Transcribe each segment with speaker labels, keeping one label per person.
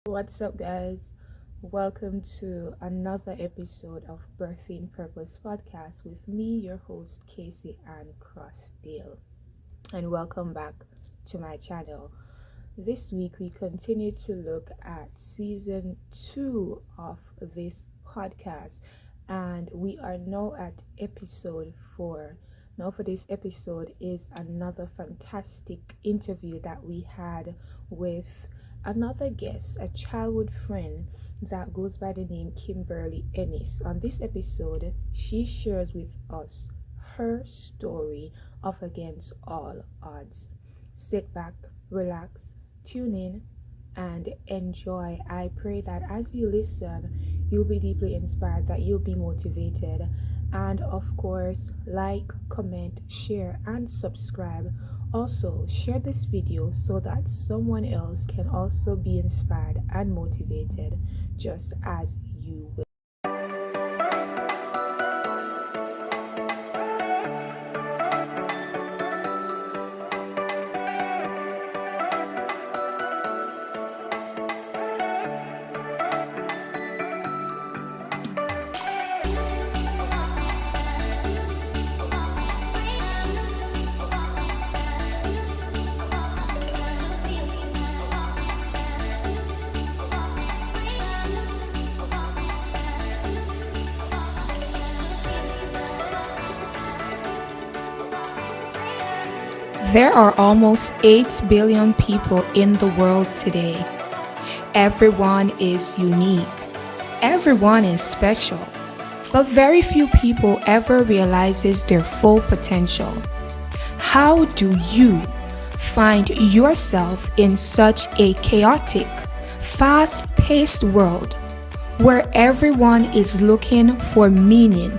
Speaker 1: What's up, guys? Welcome to another episode of Birthing Purpose podcast with me, your host, Casey Ann Crossdale. And welcome back to my channel. This week, we continue to look at season 2 of this podcast, and we are now at episode 4. Now, for this episode, is another fantastic interview that we had with another guest, a childhood friend that goes by the name Kimberley Ennis. On this episode, she shares with us her story of Against All Odds. Sit back, relax, tune in, and enjoy. I pray that as you listen, you'll be deeply inspired, that you'll be motivated, and of course, like, comment, share, and subscribe. Also, share this video so that someone else can also be inspired and motivated just as you will. There are almost 8 billion people in the world today. Everyone is unique. Everyone is special. But very few people ever realizes their full potential. How do you find yourself in such a chaotic, fast-paced world where everyone is looking for meaning,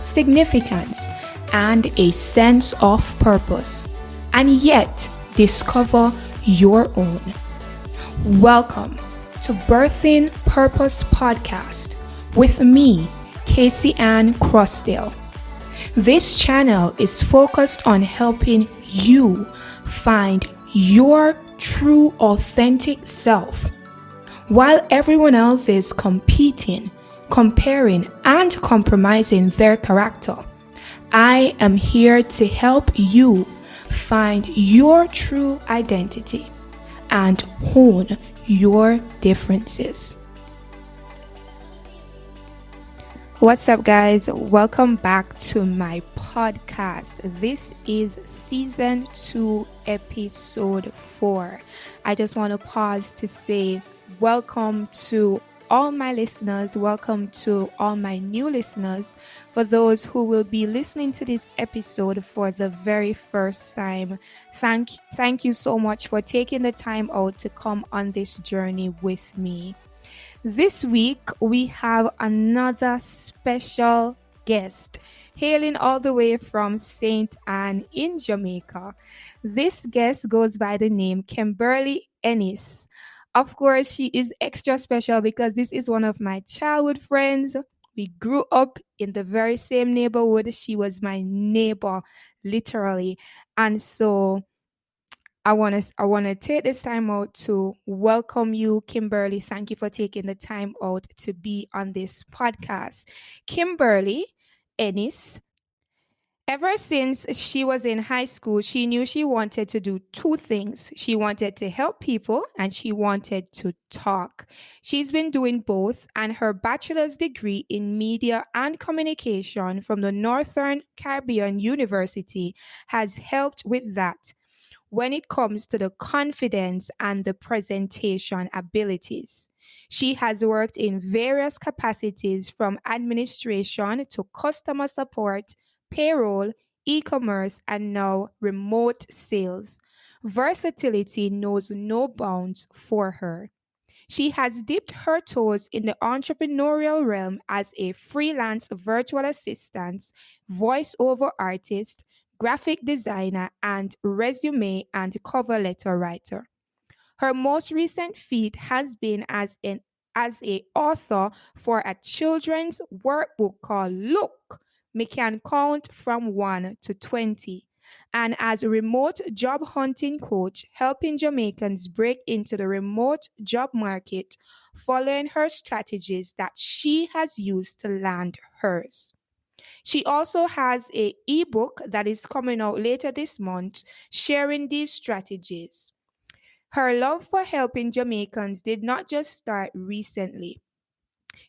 Speaker 1: significance, and a sense of purpose, and yet discover your own? Welcome to Birthing Purpose Podcast with me, Casey Ann Crossdale. This channel is focused on helping you find your true, authentic self. While everyone else is competing, comparing, and compromising their character, I am here to help you find your true identity and hone your differences. What's up, guys? Welcome back to my podcast. This is season 2, episode 4. I just want to pause to say welcome to all my listeners. Welcome to all my new listeners. For those who will be listening to this episode for the very first time, thank you so much for taking the time out to come on this journey with me. This week, we have another special guest hailing all the way from St. Anne in Jamaica. This guest goes by the name Kimberley Ennis. Of course, she is extra special because this is one of my childhood friends. We grew up in the very same neighborhood. She was my neighbor, literally. And so I want to take this time out to welcome you, Kimberley. Thank you for taking the time out to be on this podcast. Kimberley Ennis, ever since she was in high school, she knew she wanted to do two things. She wanted to help people and she wanted to talk. She's been doing both, and her bachelor's degree in media and communication from the Northern Caribbean University has helped with that when it comes to the confidence and the presentation abilities. She has worked in various capacities from administration to customer support, payroll, e-commerce, and now remote sales. Versatility knows no bounds for her. She has dipped her toes in the entrepreneurial realm as a freelance virtual assistant, voiceover artist, graphic designer, and resume and cover letter writer. Her most recent feat has been as a author for a children's workbook called Look, Me Can Count from 1 to 20. and as a remote job hunting coach, helping Jamaicans break into the remote job market, following her strategies that she has used to land hers. She also has a ebook that is coming out later this month sharing these strategies. Her love for helping Jamaicans did not just start recently.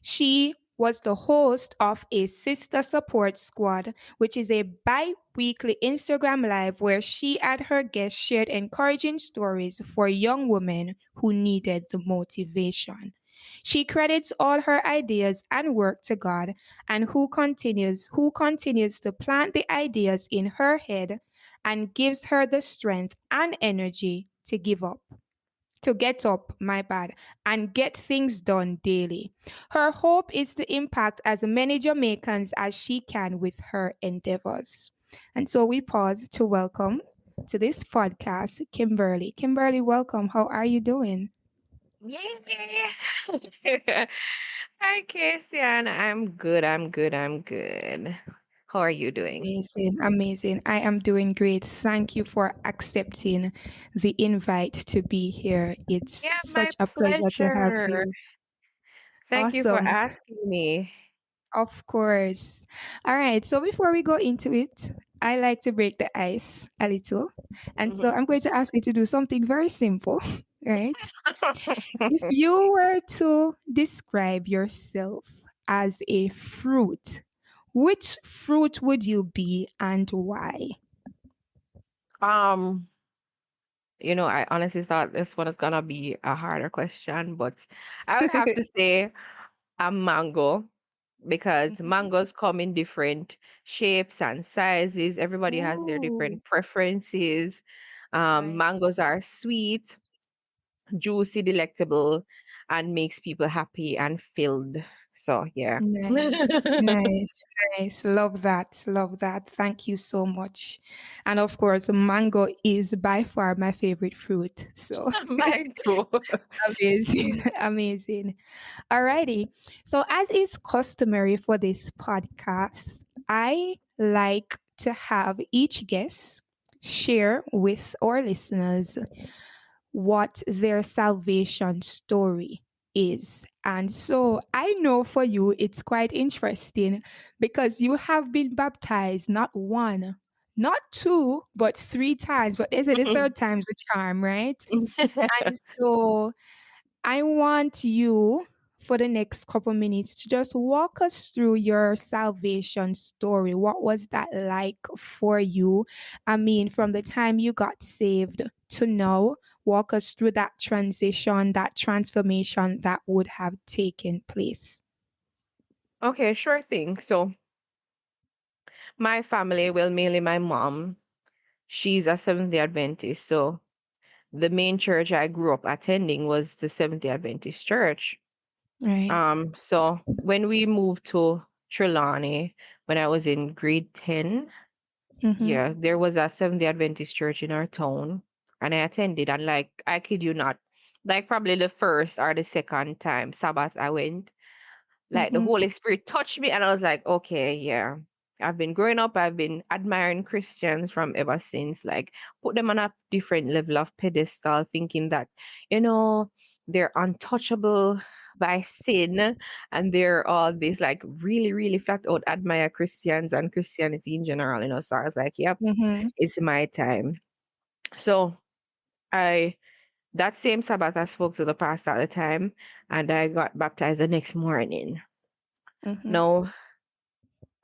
Speaker 1: She was the host of a Sister Support Squad, which is a bi weekly Instagram Live where she and her guests shared encouraging stories for young women who needed the motivation. She credits all her ideas and work to God and who continues to plant the ideas in her head and gives her the strength and energy to get up, my bad, and get things done daily. Her hope is to impact as many Jamaicans as she can with her endeavors. And so we pause to welcome to this podcast Kimberly. Kimberly, welcome. How are you doing?
Speaker 2: Yay! Hi, Casey, and I'm good. I'm good. I'm good. How are you doing?
Speaker 1: Amazing, amazing. I am doing great. Thank you for accepting the invite to be here. It's
Speaker 2: Yeah, my
Speaker 1: such a pleasure to have
Speaker 2: pleasure.
Speaker 1: you.
Speaker 2: Thank you for
Speaker 1: Awesome.
Speaker 2: asking me.
Speaker 1: Of course. All right. So before we go into it, I like to break the ice a little. And so
Speaker 2: Mhm.
Speaker 1: I'm going to ask you to do something very simple, right? If you were to describe yourself as a fruit, which fruit would you be and why?
Speaker 2: um, I honestly thought this one is gonna be a harder question, but I would have to say a mango because
Speaker 1: Mhm.
Speaker 2: mangoes come in different shapes and sizes. Everybody has their
Speaker 1: Ooh,
Speaker 2: different preferences.
Speaker 1: right.
Speaker 2: Mangoes are sweet, juicy, delectable, and makes people happy and filled. So yeah.
Speaker 1: Nice, nice, nice. Love that. Love that. Thank you so much. And of course, mango is by far my favorite fruit. So
Speaker 2: Mine too.
Speaker 1: amazing, amazing. Alrighty. So, as is customary for this podcast, I like to have each guest share with our listeners what their salvation story is. And so I know for you it's quite interesting because you have been baptized not one, not two, but three times. But they say the third time's a charm, right? And so I want you for the next couple minutes to just walk us through your salvation story. What was that like for you? I mean, from the time you got saved to now, walk us through that transition, that transformation that would have taken place.
Speaker 2: Okay, sure thing. So my family, well, mainly my mom, she's a Seventh-day Adventist. So the main church I grew up attending was the Seventh-day Adventist church.
Speaker 1: Right.
Speaker 2: So when we moved to Trelawny, when I was in grade 10,
Speaker 1: Mm-hmm.
Speaker 2: yeah, there was a Seventh-day Adventist church in our town, and I attended. And like, I kid you not, like probably the first or the second time Sabbath I went, like the
Speaker 1: Mm-hmm.
Speaker 2: Holy Spirit touched me, and I was like, okay, yeah. I've been growing up, I've been admiring Christians from ever since, like put them on a different level of pedestal, thinking that, you know, they're untouchable by sin and they're all this like really, really flat out admire Christians and Christianity in general, So I was like, yep,
Speaker 1: Mm-hmm.
Speaker 2: it's my time. So I that same Sabbath I spoke to the pastor at the time and I got baptized the next morning.
Speaker 1: Mm-hmm.
Speaker 2: No,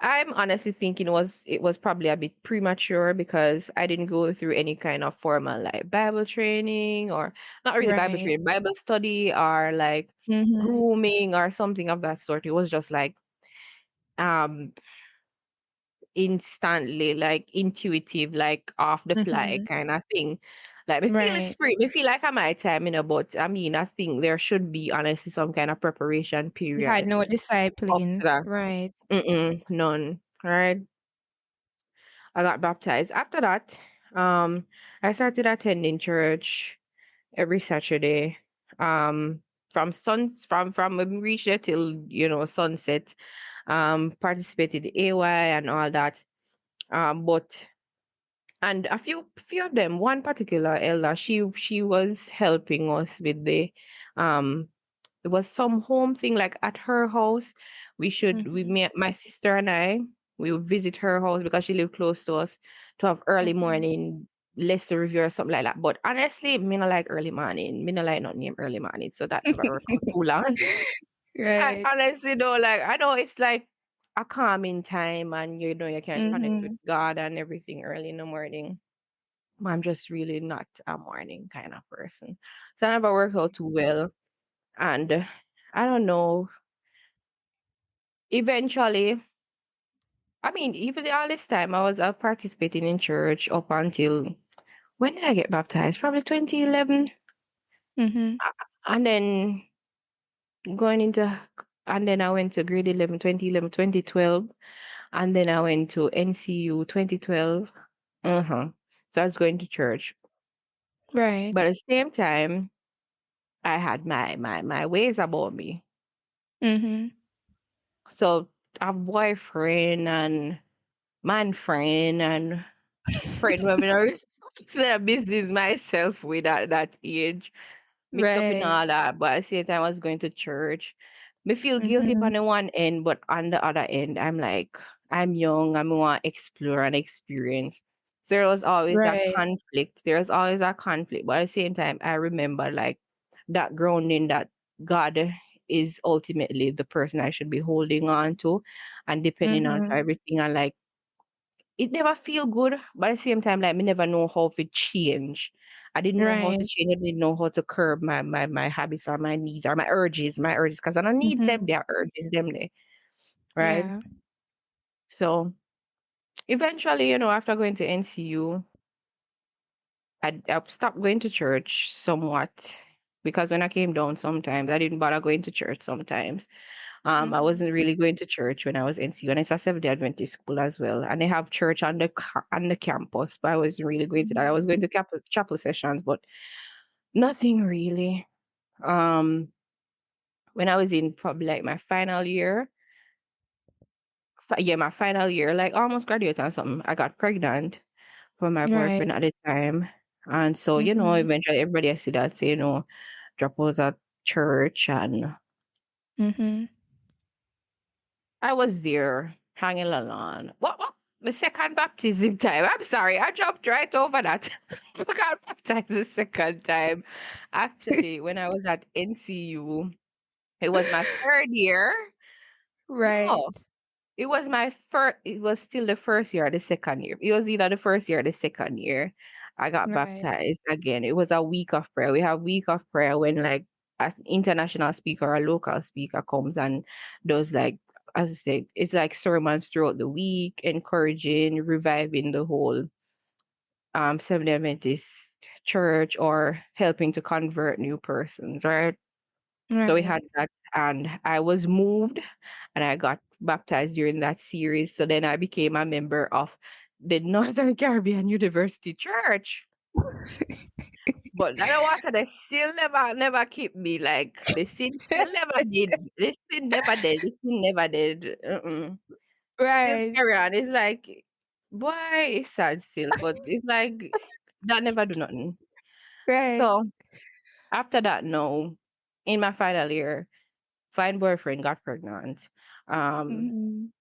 Speaker 2: I'm honestly thinking it was probably a bit premature because I didn't go through any kind of formal like Bible training or not really Bible
Speaker 1: Right.
Speaker 2: training, Bible study or like
Speaker 1: Mm-hmm.
Speaker 2: grooming or something of that sort. It was just like um instantly like intuitive, like off the fly
Speaker 1: Mm-hmm.
Speaker 2: kind of thing. Like me feel it's
Speaker 1: Right.
Speaker 2: spring, me feel like I'm my time, but I mean I think there should be honestly some kind of preparation
Speaker 1: You had
Speaker 2: period
Speaker 1: no
Speaker 2: up to
Speaker 1: discipline.
Speaker 2: that.
Speaker 1: Right.
Speaker 2: None. Right. I got baptized. After that, I started attending church every Saturday. Um, from when we reached there till sunset. Participated in AY and all that. But and a few of them, one particular elder, she was helping us with the um it was some home thing like at her house.
Speaker 1: Mhm.
Speaker 2: My sister and I, we would visit her house because she lived close to us to have early
Speaker 1: Mhm.
Speaker 2: morning lesson review or something like that. But honestly, me not like early morning. Me not like not name early morning, so that never work out too long. I
Speaker 1: Right.
Speaker 2: honestly don't like. I know it's like a calming time, and you can connect with
Speaker 1: Mhm.
Speaker 2: God and everything early in the morning. But I'm just really not a morning kind of person, so I never work out too well. And I don't know. Eventually, I mean, even all this time, I was participating in church up until when did I get baptized? Probably 2011,
Speaker 1: Mhm.
Speaker 2: and then going into and then I went to grade 11, 2011, 2012. And then I went to NCU 2012. Uh-huh. So I was going to church.
Speaker 1: Right.
Speaker 2: But at the same time, I had my ways about me.
Speaker 1: Mhm.
Speaker 2: So a boyfriend and man friend and friend webinar. So business myself with at that age. Mixed up in
Speaker 1: Right.
Speaker 2: all that, but at the same time, I was going to church. Me feel guilty
Speaker 1: Mhm.
Speaker 2: on the one end, but on the other end, I'm like, I'm young, I want to explore and experience. So there was always a
Speaker 1: Right.
Speaker 2: conflict. There was always a conflict, but at the same time, I remember like that grounding that God is ultimately the person I should be holding on to and depending on for
Speaker 1: Mhm.
Speaker 2: everything. And like, it never feel good, but at the same time, like me never know how to change. I didn't know how to
Speaker 1: Right.
Speaker 2: change. I didn't know how to curb my habits or my needs or my urges, because I don't needs them,
Speaker 1: Mhm.
Speaker 2: they are urges them there, right?
Speaker 1: Yeah.
Speaker 2: So eventually, after going to NCU, I stopped going to church somewhat because when I came down, sometimes I didn't bother going to church. Sometimes I
Speaker 1: Mhm.
Speaker 2: wasn't really going to church when I was NCU, and it's a Seventh Day Adventist school as well. And they have church on the campus, but I wasn't really going to that. I was
Speaker 1: Mhm.
Speaker 2: going to chapel sessions, but nothing really. Um, when I was in probably like my final year, yeah, my final year, like almost graduate and something, I got pregnant for my
Speaker 1: Right.
Speaker 2: boyfriend at the time. And so,
Speaker 1: Mhm.
Speaker 2: eventually everybody I see that say, drop out at church. And
Speaker 1: Mhm.
Speaker 2: I was there hanging along. What? The second baptism time. I'm sorry, I jumped right over that. I got baptized the second time. Actually, when I was at NCU, it was my third year.
Speaker 1: Right.
Speaker 2: No, it was still the first year or the second year. It was either the first year or the second year. I got
Speaker 1: Right.
Speaker 2: baptized again. It was a week of prayer. We have week of prayer when like an international speaker or a local speaker comes and does like, as I said, it's like sermons throughout the week, encouraging, reviving the whole Seventh Day Adventist church or helping to convert new persons, right? So we
Speaker 1: Right.
Speaker 2: had that, and I was moved and I got baptized during that series. So then I became a member of the Northern Caribbean University Church. But I don't want to, they still never keep me. Like, the sin still never did. The sin never did. The sin never did. Still
Speaker 1: Right.
Speaker 2: carry on. It's like, boy, it's sad still, but it's like, that never do nothing.
Speaker 1: Right.
Speaker 2: So after that, no, in my final year, fine boyfriend got pregnant. Um,
Speaker 1: Mhm.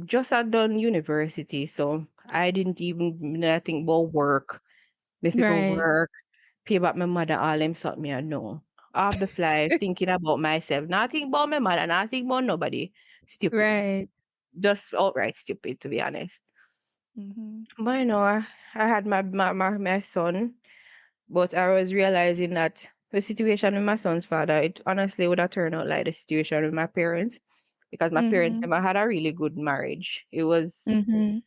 Speaker 2: just had done university, so I didn't even think about work. If you go
Speaker 1: Right.
Speaker 2: work, pay back my mother all them something me I know. Off the fly, thinking about myself, nothing about my mother, nothing about nobody. Stupid.
Speaker 1: Right.
Speaker 2: Just outright stupid, to be honest.
Speaker 1: Mhm.
Speaker 2: But I had my son, but I was realizing that the situation with my son's father, it honestly would have turned out like the situation with my parents, because my parents
Speaker 1: Mhm.
Speaker 2: never had a really good marriage. It was
Speaker 1: Mhm.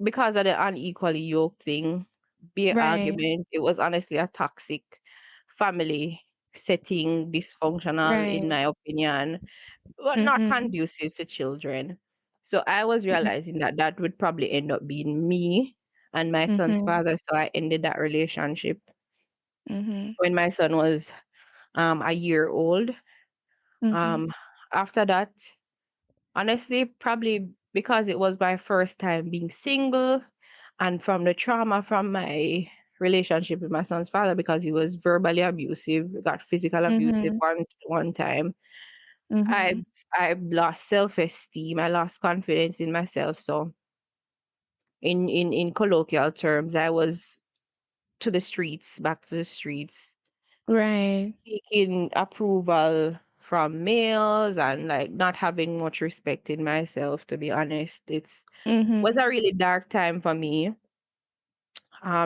Speaker 2: because of the unequally yoked thing, be it
Speaker 1: Right.
Speaker 2: argument. It was honestly a toxic family setting, dysfunctional in
Speaker 1: Right.
Speaker 2: my opinion, but not
Speaker 1: Mhm.
Speaker 2: conducive to children. So I was
Speaker 1: Mhm.
Speaker 2: realizing that that would probably end up being me and my son's
Speaker 1: Mhm.
Speaker 2: father. So I ended that relationship
Speaker 1: Mhm.
Speaker 2: when my son was a year old.
Speaker 1: Mhm.
Speaker 2: Um After that, honestly, probably because it was my first time being single, And from the trauma from my relationship with my son's father, because he was verbally abusive, got physical abusive
Speaker 1: Mhm.
Speaker 2: one time, I
Speaker 1: Mhm.
Speaker 2: I lost self-esteem. I lost confidence in myself. So in colloquial terms, I was to the streets, back to the streets,
Speaker 1: Right.
Speaker 2: seeking approval from males and like not having much respect in myself, to be honest. It's was
Speaker 1: Mhm.
Speaker 2: a really dark time for me.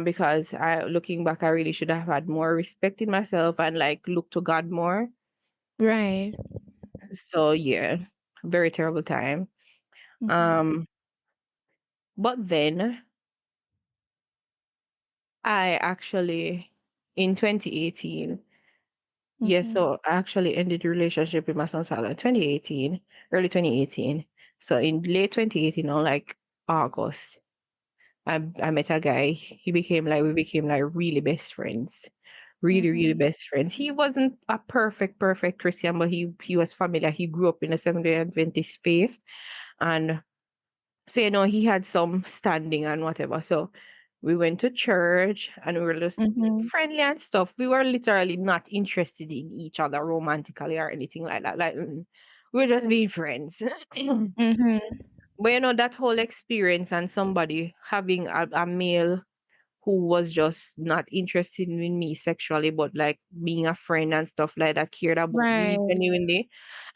Speaker 2: Because I looking back, I really should have had more respect in myself and like look to God more.
Speaker 1: Right.
Speaker 2: So yeah, very terrible time.
Speaker 1: Mhm.
Speaker 2: Um, but then I actually in 2018, yes,
Speaker 1: Mhm.
Speaker 2: so I actually ended the relationship with my son's father in 2018, early 2018. So in late 2018, on like August, I met a guy. We became like really best friends. Really, really
Speaker 1: Mhm.
Speaker 2: best friends. He wasn't a perfect Christian, but he was familiar. He grew up in a Seventh-day Adventist faith. And so, he had some standing and whatever. So we went to church and we were just
Speaker 1: Mhm.
Speaker 2: friendly and stuff. We were literally not interested in each other romantically or anything like that. Like we were just being friends.
Speaker 1: Mhm.
Speaker 2: But that whole experience and somebody having a male who was just not interested in me sexually, but like being a friend and stuff like that, cared about me
Speaker 1: Right.
Speaker 2: genuinely,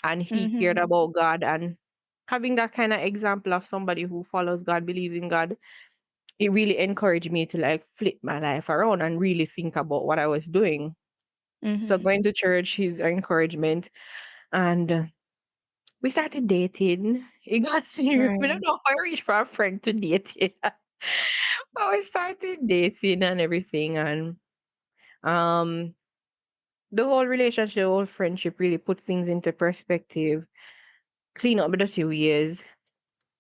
Speaker 2: and he cared
Speaker 1: Mhm.
Speaker 2: about God. And having that kind of example of somebody who follows God, believes in God, it really encouraged me to like flip my life around and really think about what I was doing. So
Speaker 1: Mhm.
Speaker 2: going to church, his encouragement, and we started dating. It got serious. We don't
Speaker 1: Right.
Speaker 2: know how I reached for a friend to date. But we started dating and everything, and um the whole relationship, whole friendship really put things into perspective, clean up the 2 years,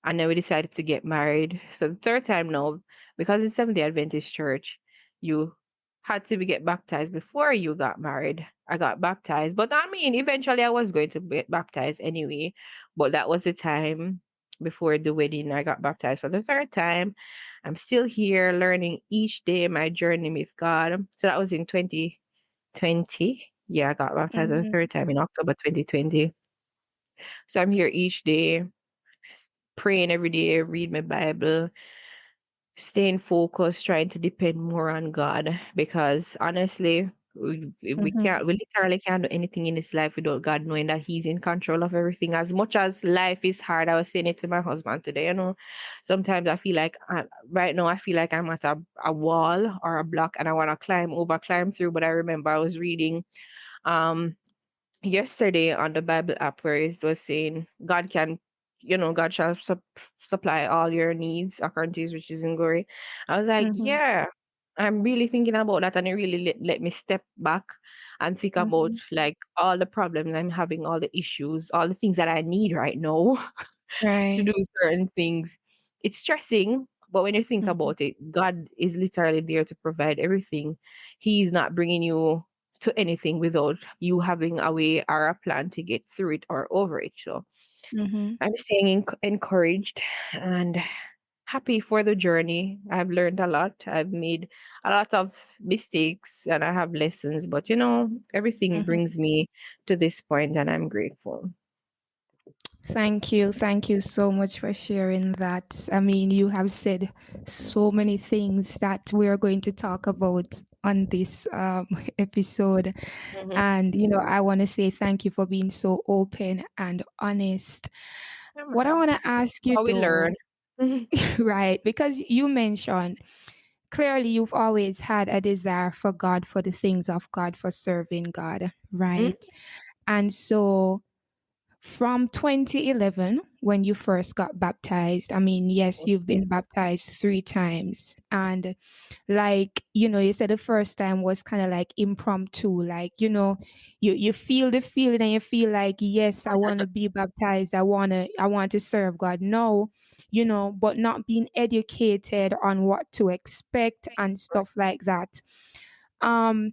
Speaker 2: and then we decided to get married. So the third time now, because it's Seventh Day Adventist Church, you had to get baptized before you got married. I got baptized, but I mean, eventually I was going to get baptized anyway. But that was the time before the wedding. I got baptized for the third time. I'm still here learning each day my journey with God. So that was in 2020. Yeah, I got baptized for the
Speaker 1: Mhm.
Speaker 2: third time in October 2020. So I'm here each day, praying every day, read my Bible, staying focused, trying to depend more on God. Because honestly,
Speaker 1: Mhm.
Speaker 2: we literally can't do anything in this life without God knowing that He's in control of everything. As much as life is hard, I was saying it to my husband today. Sometimes I feel like right now I feel like I'm at a wall or a block, and I want to climb through. But I remember I was reading um yesterday on the Bible app where it was saying God can, God shall supply all your needs according to His riches in glory. I was like,
Speaker 1: Mhm.
Speaker 2: yeah, I'm really thinking about that, and it really let me step back and think about
Speaker 1: Mhm.
Speaker 2: like all the problems I'm having, all the issues, all the things that I need right now to do
Speaker 1: Right.
Speaker 2: certain things. It's stressing, but when you think
Speaker 1: Mhm.
Speaker 2: about it, God is literally there to provide everything. He's not bringing you to anything without you having a way or a plan to get through it or over it. So
Speaker 1: Mhm.
Speaker 2: I'm staying encouraged and happy for the journey. I've learned a lot. I've made a lot of mistakes and I have lessons, but everything
Speaker 1: Mhm.
Speaker 2: brings me to this point and I'm grateful.
Speaker 1: Thank you. Thank you so much for sharing that. I mean, you have said so many things that we are going to talk about on this episode.
Speaker 2: Mm-hmm.
Speaker 1: And, I want to say thank you for being so open and honest. What I want to ask you
Speaker 2: How we learn.
Speaker 1: though, right, because you mentioned clearly you've always had a desire for God, for the things of God, for serving God,
Speaker 2: Mm,
Speaker 1: right? And so from 2011, when you first got baptized, I mean, yes, you've been baptized 3 times. And like, you said the first time was kind of like impromptu, like, you feel the feeling and you feel like, yes, I want to be baptized. I want to serve God. No, but not being educated on what to expect and stuff like that. Um,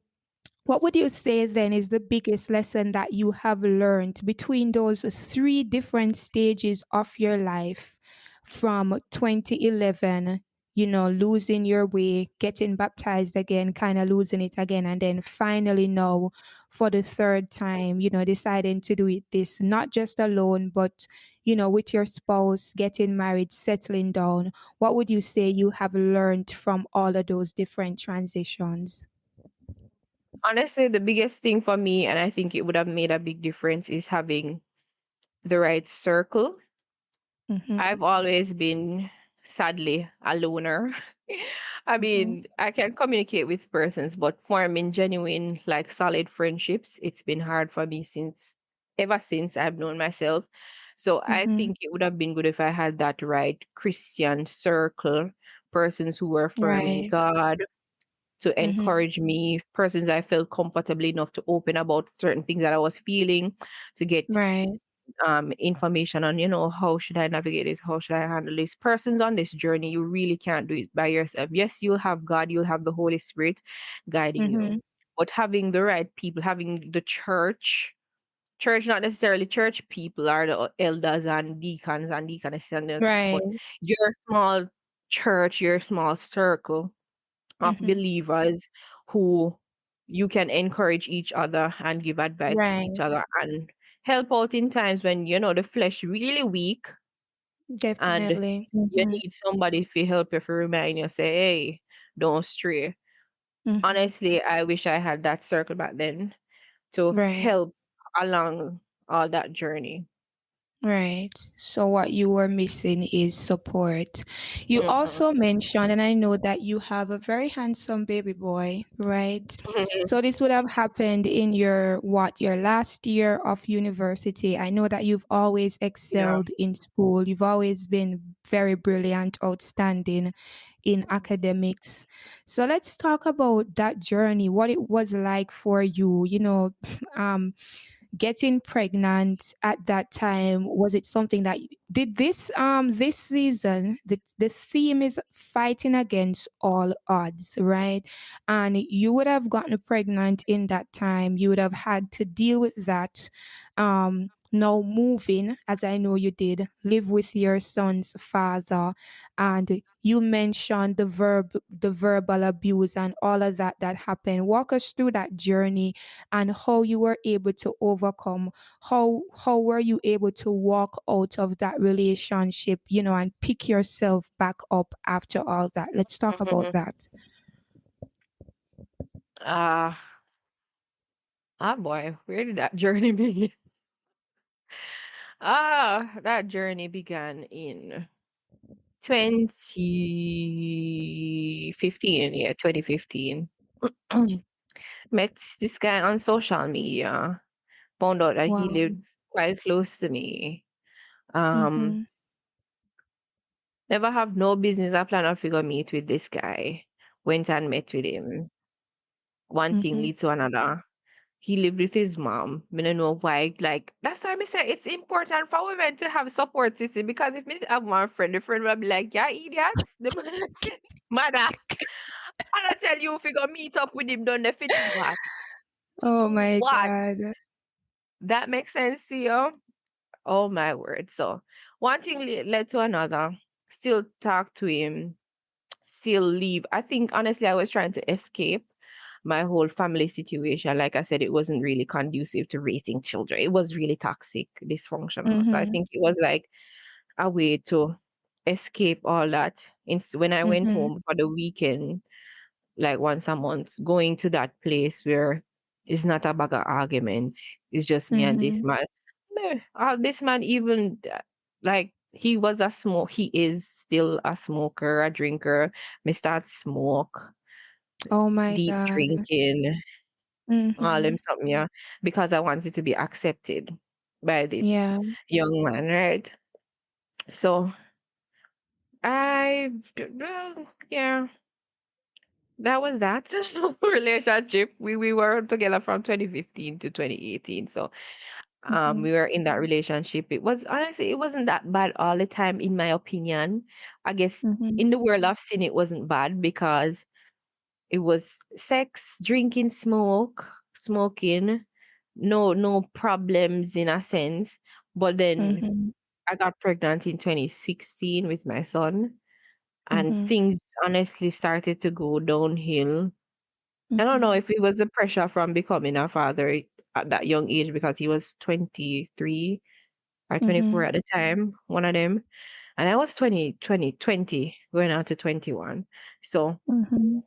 Speaker 1: what would you say then is the biggest lesson that you have learned between those 3 different stages of your life from 2011? losing your way, getting baptized again, kind of losing it again, and then finally now for the third time, deciding to do it this, not just alone, but, with your spouse, getting married, settling down. What would you say you have learned from all of those different transitions?
Speaker 2: Honestly, the biggest thing for me, and I think it would have made a big difference, is having the right circle.
Speaker 1: Mm-hmm.
Speaker 2: I've always been, sadly, a loner. I
Speaker 1: Mm-hmm.
Speaker 2: mean, I can communicate with persons, but forming genuine, like solid friendships, it's been hard for me ever since I've known myself. So I
Speaker 1: Mm-hmm.
Speaker 2: think it would have been good if I had that right Christian circle, persons who were firm in
Speaker 1: Right.
Speaker 2: God, to
Speaker 1: Mm-hmm.
Speaker 2: encourage me, persons I felt comfortable enough to open about certain things that I was feeling, to get
Speaker 1: Right.
Speaker 2: information on, how should I navigate it, how should I handle this. Persons on this journey, you really can't do it by yourself. Yes, you'll have God, you'll have the Holy Spirit guiding you,
Speaker 1: Mm-hmm.
Speaker 2: but having the right people, having the church, not necessarily church people are the elders and deacons and deaconesses, but
Speaker 1: Right.
Speaker 2: your small church, your small circle of
Speaker 1: Mm-hmm.
Speaker 2: believers who you can encourage each other and give advice to each
Speaker 1: Right.
Speaker 2: other and help out in times when the flesh really weak and
Speaker 1: Definitely.
Speaker 2: you
Speaker 1: Mm-hmm.
Speaker 2: need somebody to help you, to remind you, say, hey, don't stray.
Speaker 1: Mm-hmm.
Speaker 2: Honestly, I wish I had that circle back then to
Speaker 1: Right.
Speaker 2: help along all that journey.
Speaker 1: Right. So what you were missing is support. You
Speaker 2: Mhm.
Speaker 1: also mentioned, and I know that you have a very handsome baby boy, right? So this would have happened in your last year of university. I know that you've always
Speaker 2: Yeah.
Speaker 1: excelled in school. You've always been very brilliant, outstanding in academics. So let's talk about that journey, what it was like for you, um getting pregnant at that time. Was it something that did this season, the theme is fighting against all odds, right? And you would have gotten pregnant in that time, you would have had to deal with that, now moving, as I know you did, live with your son's father, and you mentioned the verbal abuse and all of that happened. Walk us through that journey and how you were able to overcome, how were you able to walk out of that relationship, and pick yourself back up after all that. Let's talk about that.
Speaker 2: Ah, boy, where did that journey begin? That journey began in 2015. Yeah, 2015. Met this guy on social media. Found out that he
Speaker 1: Wow.
Speaker 2: lived quite close to me. Um,
Speaker 1: Mm-hmm.
Speaker 2: Never have no business. I plan to figure meet with this guy. Went and met with him. One thing
Speaker 1: Mm-hmm.
Speaker 2: leads to another. He lived with his mom. I don't know why. Like that's why I say it's important for women to have support system, because if me didn't have one friend, the friend will be like, "Yeah, idiot." The man mother. And I tell you, if you go meet up with him, don't they do what? To
Speaker 1: Oh
Speaker 2: do
Speaker 1: my
Speaker 2: what?
Speaker 1: god.
Speaker 2: That makes sense to you? Oh my word. So one thing led to another. Still talk to him, still leave. I think honestly I was trying to escape my whole family situation. Like I said, it wasn't really conducive to raising children. It was really toxic, dysfunctional. So I
Speaker 1: Mm-hmm.
Speaker 2: think it was like a way to escape all that. When I went
Speaker 1: Mm-hmm.
Speaker 2: home for the weekend, like once a month, going to that place where it's not a bag of argument. It's just me and this
Speaker 1: Mm-hmm.
Speaker 2: man. This man even like he is still a smoker, a drinker. Me start smoke,
Speaker 1: Oh my
Speaker 2: deep
Speaker 1: god.
Speaker 2: drinking, all
Speaker 1: Mm-hmm.
Speaker 2: them something, yeah, because I wanted to be accepted by this
Speaker 1: Yeah.
Speaker 2: young man, right? So well, yeah, that was that relationship. We were together from 2015 to 2018. So
Speaker 1: Mm-hmm.
Speaker 2: we were in that relationship. It was honestly, it wasn't that bad all the time, in my opinion. I guess
Speaker 1: Mm-hmm.
Speaker 2: in the world of sin, it wasn't bad because it was sex, drinking, smoking, no problems in a sense. But then
Speaker 1: Mm-hmm.
Speaker 2: I got pregnant in 2016 with my son, and
Speaker 1: Mhm.
Speaker 2: things honestly started to go downhill. I don't know
Speaker 1: Mhm.
Speaker 2: if it was the pressure from becoming a father at that young age because he was 23 or 24
Speaker 1: Mhm.
Speaker 2: at the time, one of them. And I was 20 going on to 21. So
Speaker 1: Mhm.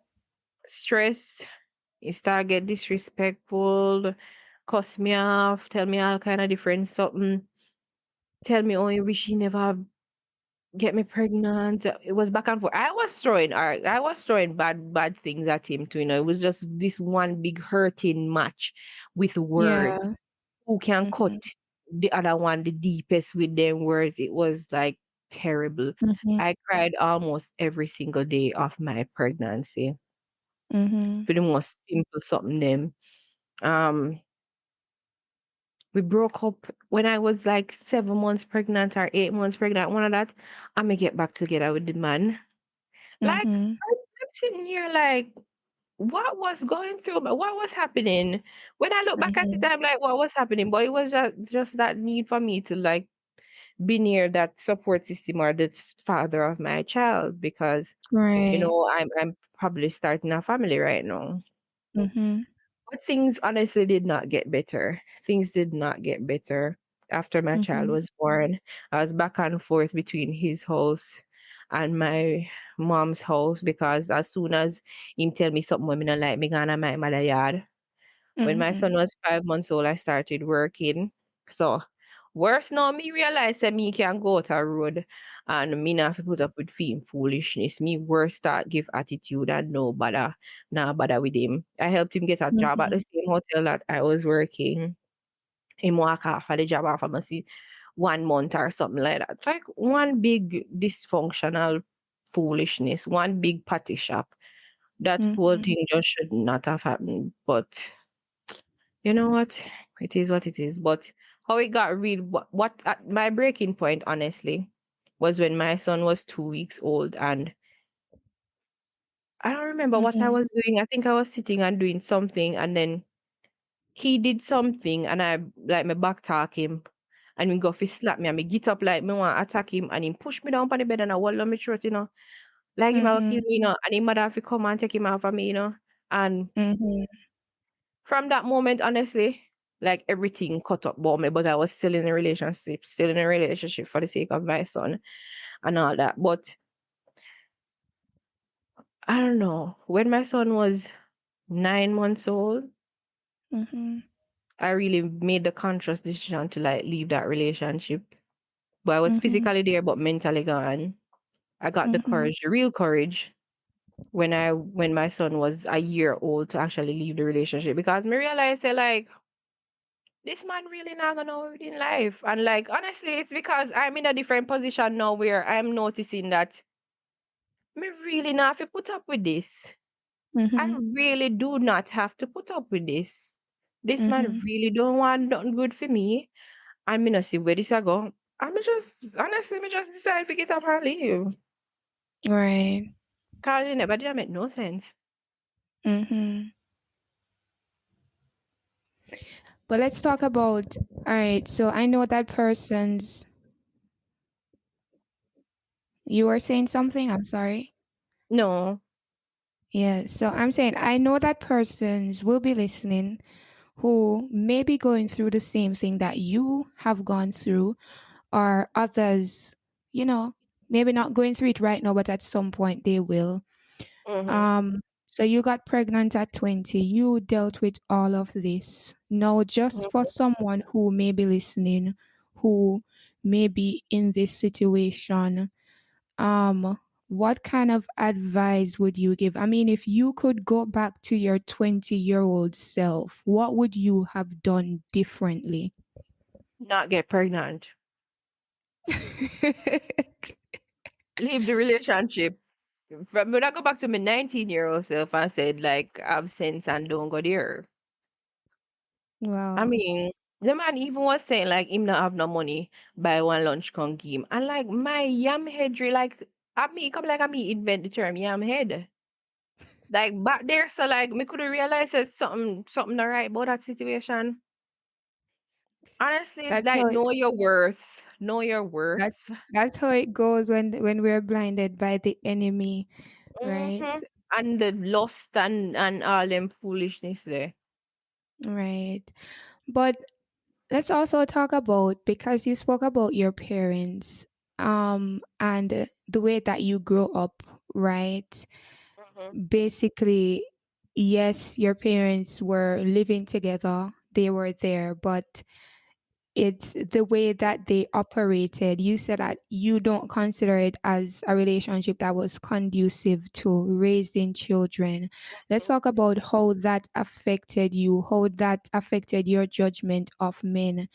Speaker 2: stress, he start get disrespectful, cuss me off, tell me all kind of different something, tell me, oh, you wish you never get me pregnant. It was back and forth. I was throwing bad things at him too. It was just this one big hurting match with words.
Speaker 1: Yeah.
Speaker 2: Who can cut
Speaker 1: Mhm.
Speaker 2: the other one the deepest with them words? It was like terrible.
Speaker 1: Mhm.
Speaker 2: I cried almost every single day of my pregnancy
Speaker 1: Mhm.
Speaker 2: for the most simple something them. Um, we broke up when I was like 7 months pregnant or 8 months pregnant. One of that, I may get back together with the man. Like
Speaker 1: Mhm.
Speaker 2: I'm sitting here like, what was going through what was happening? When I look back at it,
Speaker 1: Mhm.
Speaker 2: I'm like, what was happening? But it was just that need for me to like be near that support system or the father of my child because
Speaker 1: Right.
Speaker 2: I'm probably starting a family right now.
Speaker 1: Mhm.
Speaker 2: But things honestly did not get better. Things did not get better after my child
Speaker 1: Mhm.
Speaker 2: was born. I was back and forth between his house and my mom's house because as soon as him tell me something when me not like, me gonna my mother yard. When my son
Speaker 1: Mhm.
Speaker 2: was 5 months old, I started working. So worse now, me realize that me can go out a road and me not have to put up with fame foolishness. Me worse start give attitude and no bother, nah bother with him. I helped him get a job at the
Speaker 1: Mhm.
Speaker 2: same hotel that I was working. Him walk off of the job after me see 1 month or something like that. It's like one big dysfunctional foolishness, one big party shop. That whole
Speaker 1: Mhm.
Speaker 2: thing just should not have happened. But you know what? It is what it is. But how it got real, what my breaking point, honestly, was when my son was 2 weeks old. And I don't remember what I
Speaker 1: Mhm.
Speaker 2: was doing. I think I was sitting and doing something. And then he did something. And I, like, my back talk him. And he go fi slap me. And me get up like me want to attack him. And he push me down on the bed. And I hold on my throat. Like him, I will kill
Speaker 1: Mhm.
Speaker 2: me. And him mother have to come and take him out of me. And
Speaker 1: Mhm.
Speaker 2: from that moment, honestly, like everything cut up about me, but I was still in a relationship for the sake of my son and all that. But I don't know. When my son was 9 months old,
Speaker 1: Mhm.
Speaker 2: I really made the conscious decision to like leave that relationship. But I was
Speaker 1: Mhm.
Speaker 2: physically there, but mentally gone. I got the
Speaker 1: Mhm.
Speaker 2: courage, the real courage, when my son was a year old to actually leave the relationship because me realized that like this man really not gonna win in life. And like honestly, it's because I'm in a different position now where I'm noticing that me really not have to put up with this. I
Speaker 1: Mhm.
Speaker 2: really do not have to put up with this. This man
Speaker 1: Mhm.
Speaker 2: really don't want nothing good for me. And me not see where this I go. And me just honestly me just decide to get up and leave.
Speaker 1: Right.
Speaker 2: Cause it never did make no sense.
Speaker 1: Mhm. But let's talk about, all right, so I know that person's, you were saying something? I'm sorry.
Speaker 2: No.
Speaker 1: Yeah, so I'm saying I know that persons will be listening who may be going through the same thing that you have gone through, or others, you know, maybe not going through it right now, but at some point they will.
Speaker 2: Mm-hmm.
Speaker 1: Um, so you got pregnant at 20, you dealt with all of this. Now, just for someone who may be listening, who may be in this situation, what kind of advice would you give? I mean, if you could go back to your 20-year-old self, what would you have done differently?
Speaker 2: Not get pregnant. Leave the relationship. When I go back to my 19-year-old self and said, like, have sense and don't go there. I
Speaker 1: Wow.
Speaker 2: mean, the man even was saying, like, him not have no money, buy one lunch con give him. And, like, my yam head, like, I me, come like, I me invent the term yam head. Like, back there, so, like, me could have realized that something not right about that situation. Honestly,
Speaker 1: That's
Speaker 2: like,
Speaker 1: how
Speaker 2: know your worth. know your
Speaker 1: That's
Speaker 2: worth.
Speaker 1: that's how it goes when we're blinded by the enemy, right?
Speaker 2: Hmm. And the lust and all them foolishness there.
Speaker 1: Right. But let's also talk about, because you spoke about your parents, and the way that you grow up, right?
Speaker 2: Hmm.
Speaker 1: Basically, yes, your parents were living together, they were there, but it's the way that they operated. You said that you don't consider it as a relationship that was conducive to raising children. Let's talk about how that affected you, how that affected your judgment of men.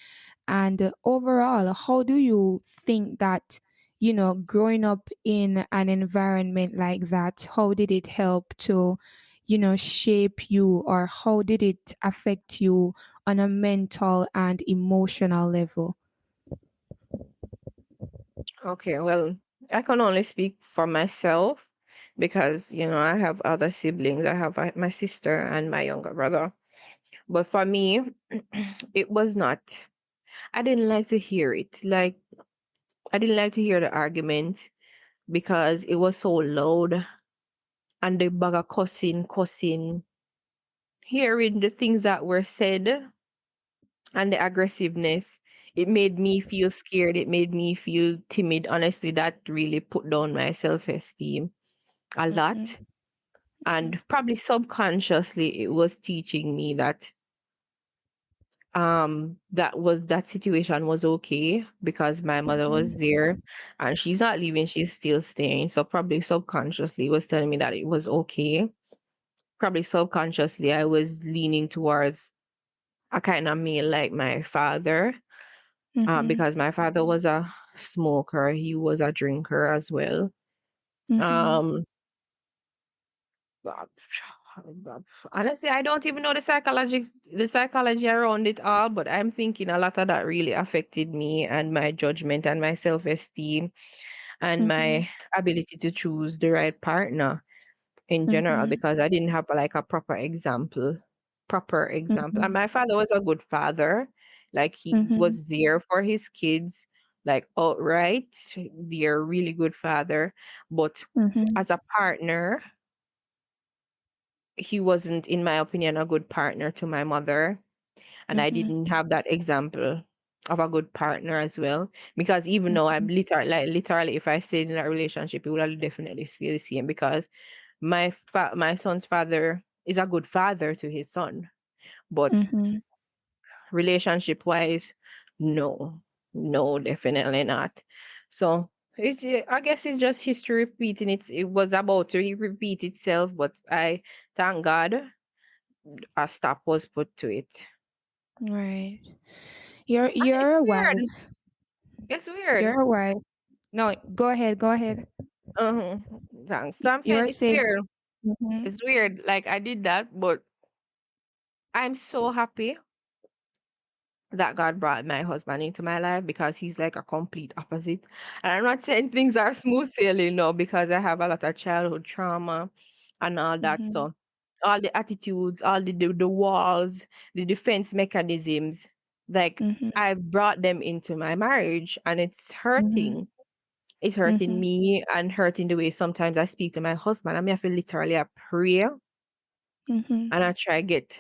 Speaker 1: And overall, how do you think that, growing up in an environment like that, how did it help to, shape you, or how did it affect you on a mental and emotional level?
Speaker 2: Okay, well, I can only speak for myself because, I have other siblings. I have my sister and my younger brother. But for me, it was not. I didn't like to hear it. Like, I didn't like to hear the argument because it was so loud and the bag of cussing. Hearing the things that were said and the aggressiveness, it made me feel scared. It made me feel timid. Honestly, that really put down my self esteem a lot.
Speaker 1: Mhm,
Speaker 2: And probably subconsciously, it was teaching me that that situation was okay because my mother was
Speaker 1: mhm,
Speaker 2: there and she's not leaving, she's still staying. So probably subconsciously it was telling me that it was okay. Probably subconsciously I was leaning towards a kind of male like my father,
Speaker 1: mhm,
Speaker 2: because my father was a smoker, he was a drinker as well.
Speaker 1: mhm,
Speaker 2: um uh, Honestly, I don't even know the psychology around it all, but I'm thinking a lot of that really affected me and my judgment and my self-esteem and
Speaker 1: mhm,
Speaker 2: my ability to choose the right partner in general,
Speaker 1: mhm,
Speaker 2: because I didn't have like a proper example. And
Speaker 1: mhm,
Speaker 2: my father was a good father. Like he
Speaker 1: mhm,
Speaker 2: was there for his kids, like outright. They're really good father. But
Speaker 1: mhm,
Speaker 2: as a partner, he wasn't, in my opinion, a good partner to my mother. And I
Speaker 1: mhm,
Speaker 2: didn't have that example of a good partner as well. Because even though I'm
Speaker 1: mhm,
Speaker 2: literally, if I stayed in that relationship, it would have definitely stay the same, because my son's father is a good father to his son. But
Speaker 1: mhm.
Speaker 2: relationship wise, no, no, definitely not. So I guess it's just history repeating it was about to repeat itself, but I thank God a stop was put to it.
Speaker 1: Right. You're
Speaker 2: And
Speaker 1: you're
Speaker 2: it's
Speaker 1: a
Speaker 2: weird.
Speaker 1: wife.
Speaker 2: It's weird.
Speaker 1: You're a wife. No, go ahead. Go ahead.
Speaker 2: Uh-huh. Thanks. So I'm saying
Speaker 1: You're
Speaker 2: it's
Speaker 1: saying.
Speaker 2: weird.
Speaker 1: Mhm,
Speaker 2: It's weird. Like I did that, but I'm so happy that God brought my husband into my life, because he's like a complete opposite. And I'm not saying things are smooth sailing, no, because I have a lot of childhood trauma and all that.
Speaker 1: mhm,
Speaker 2: So all the attitudes, all the walls, the defense mechanisms, like
Speaker 1: mhm,
Speaker 2: I brought them into my marriage, and it's
Speaker 1: mhm,
Speaker 2: hurting. It's hurting
Speaker 1: mhm,
Speaker 2: me and hurting the way sometimes I speak to my husband. I mean, I feel literally I pray
Speaker 1: mhm,
Speaker 2: and I try get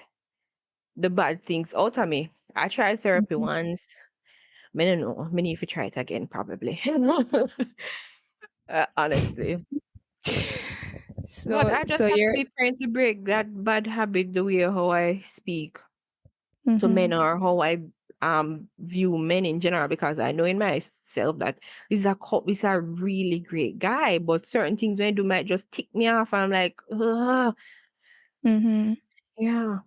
Speaker 2: the bad things out of me. I tried therapy
Speaker 1: mhm.
Speaker 2: once. I don't know. Me need to try it again, probably. Honestly. But
Speaker 1: So
Speaker 2: I just
Speaker 1: so
Speaker 2: have to
Speaker 1: you're.
Speaker 2: be trying to break that bad habit, the way how I speak to men,
Speaker 1: Mhm,
Speaker 2: or how I view men in general, because I know in myself that this is a really great guy, but certain things when I do might just tick me off, and I'm like, ugh,
Speaker 1: mhm.
Speaker 2: yeah.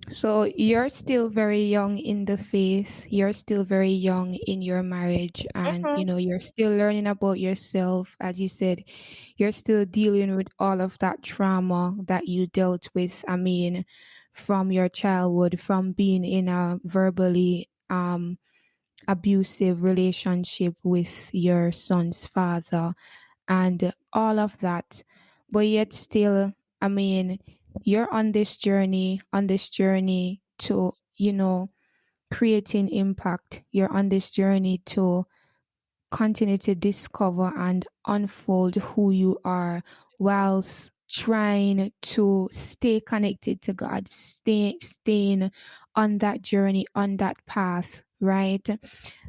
Speaker 1: So you're still very young in the faith. You're still very young in your marriage, and
Speaker 2: Mhm.
Speaker 1: you're still learning about yourself. As you said, you're still dealing with all of that trauma that you dealt with. I mean, from your childhood, from being in a verbally abusive relationship with your son's father, and all of that. But yet still, I mean, you're on this journey to, creating impact. You're on this journey to continue to discover and unfold who you are whilst trying to stay connected to God, staying on that journey, on that path, right?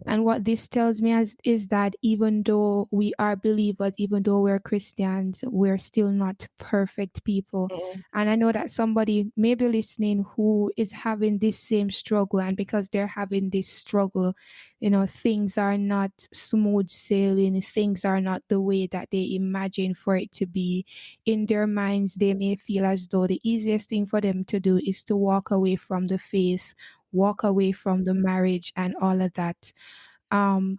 Speaker 1: And what this tells me is that even though we are believers, even though we're Christians, we're still not perfect people.
Speaker 2: Mm,
Speaker 1: And I know that somebody may be listening who is having this same struggle, and because they're having this struggle, things are not smooth sailing, things are not the way that they imagine for it to be. In their minds, they may feel as though the easiest thing for them to do is to walk away from the faith, walk away from the marriage, and all of that.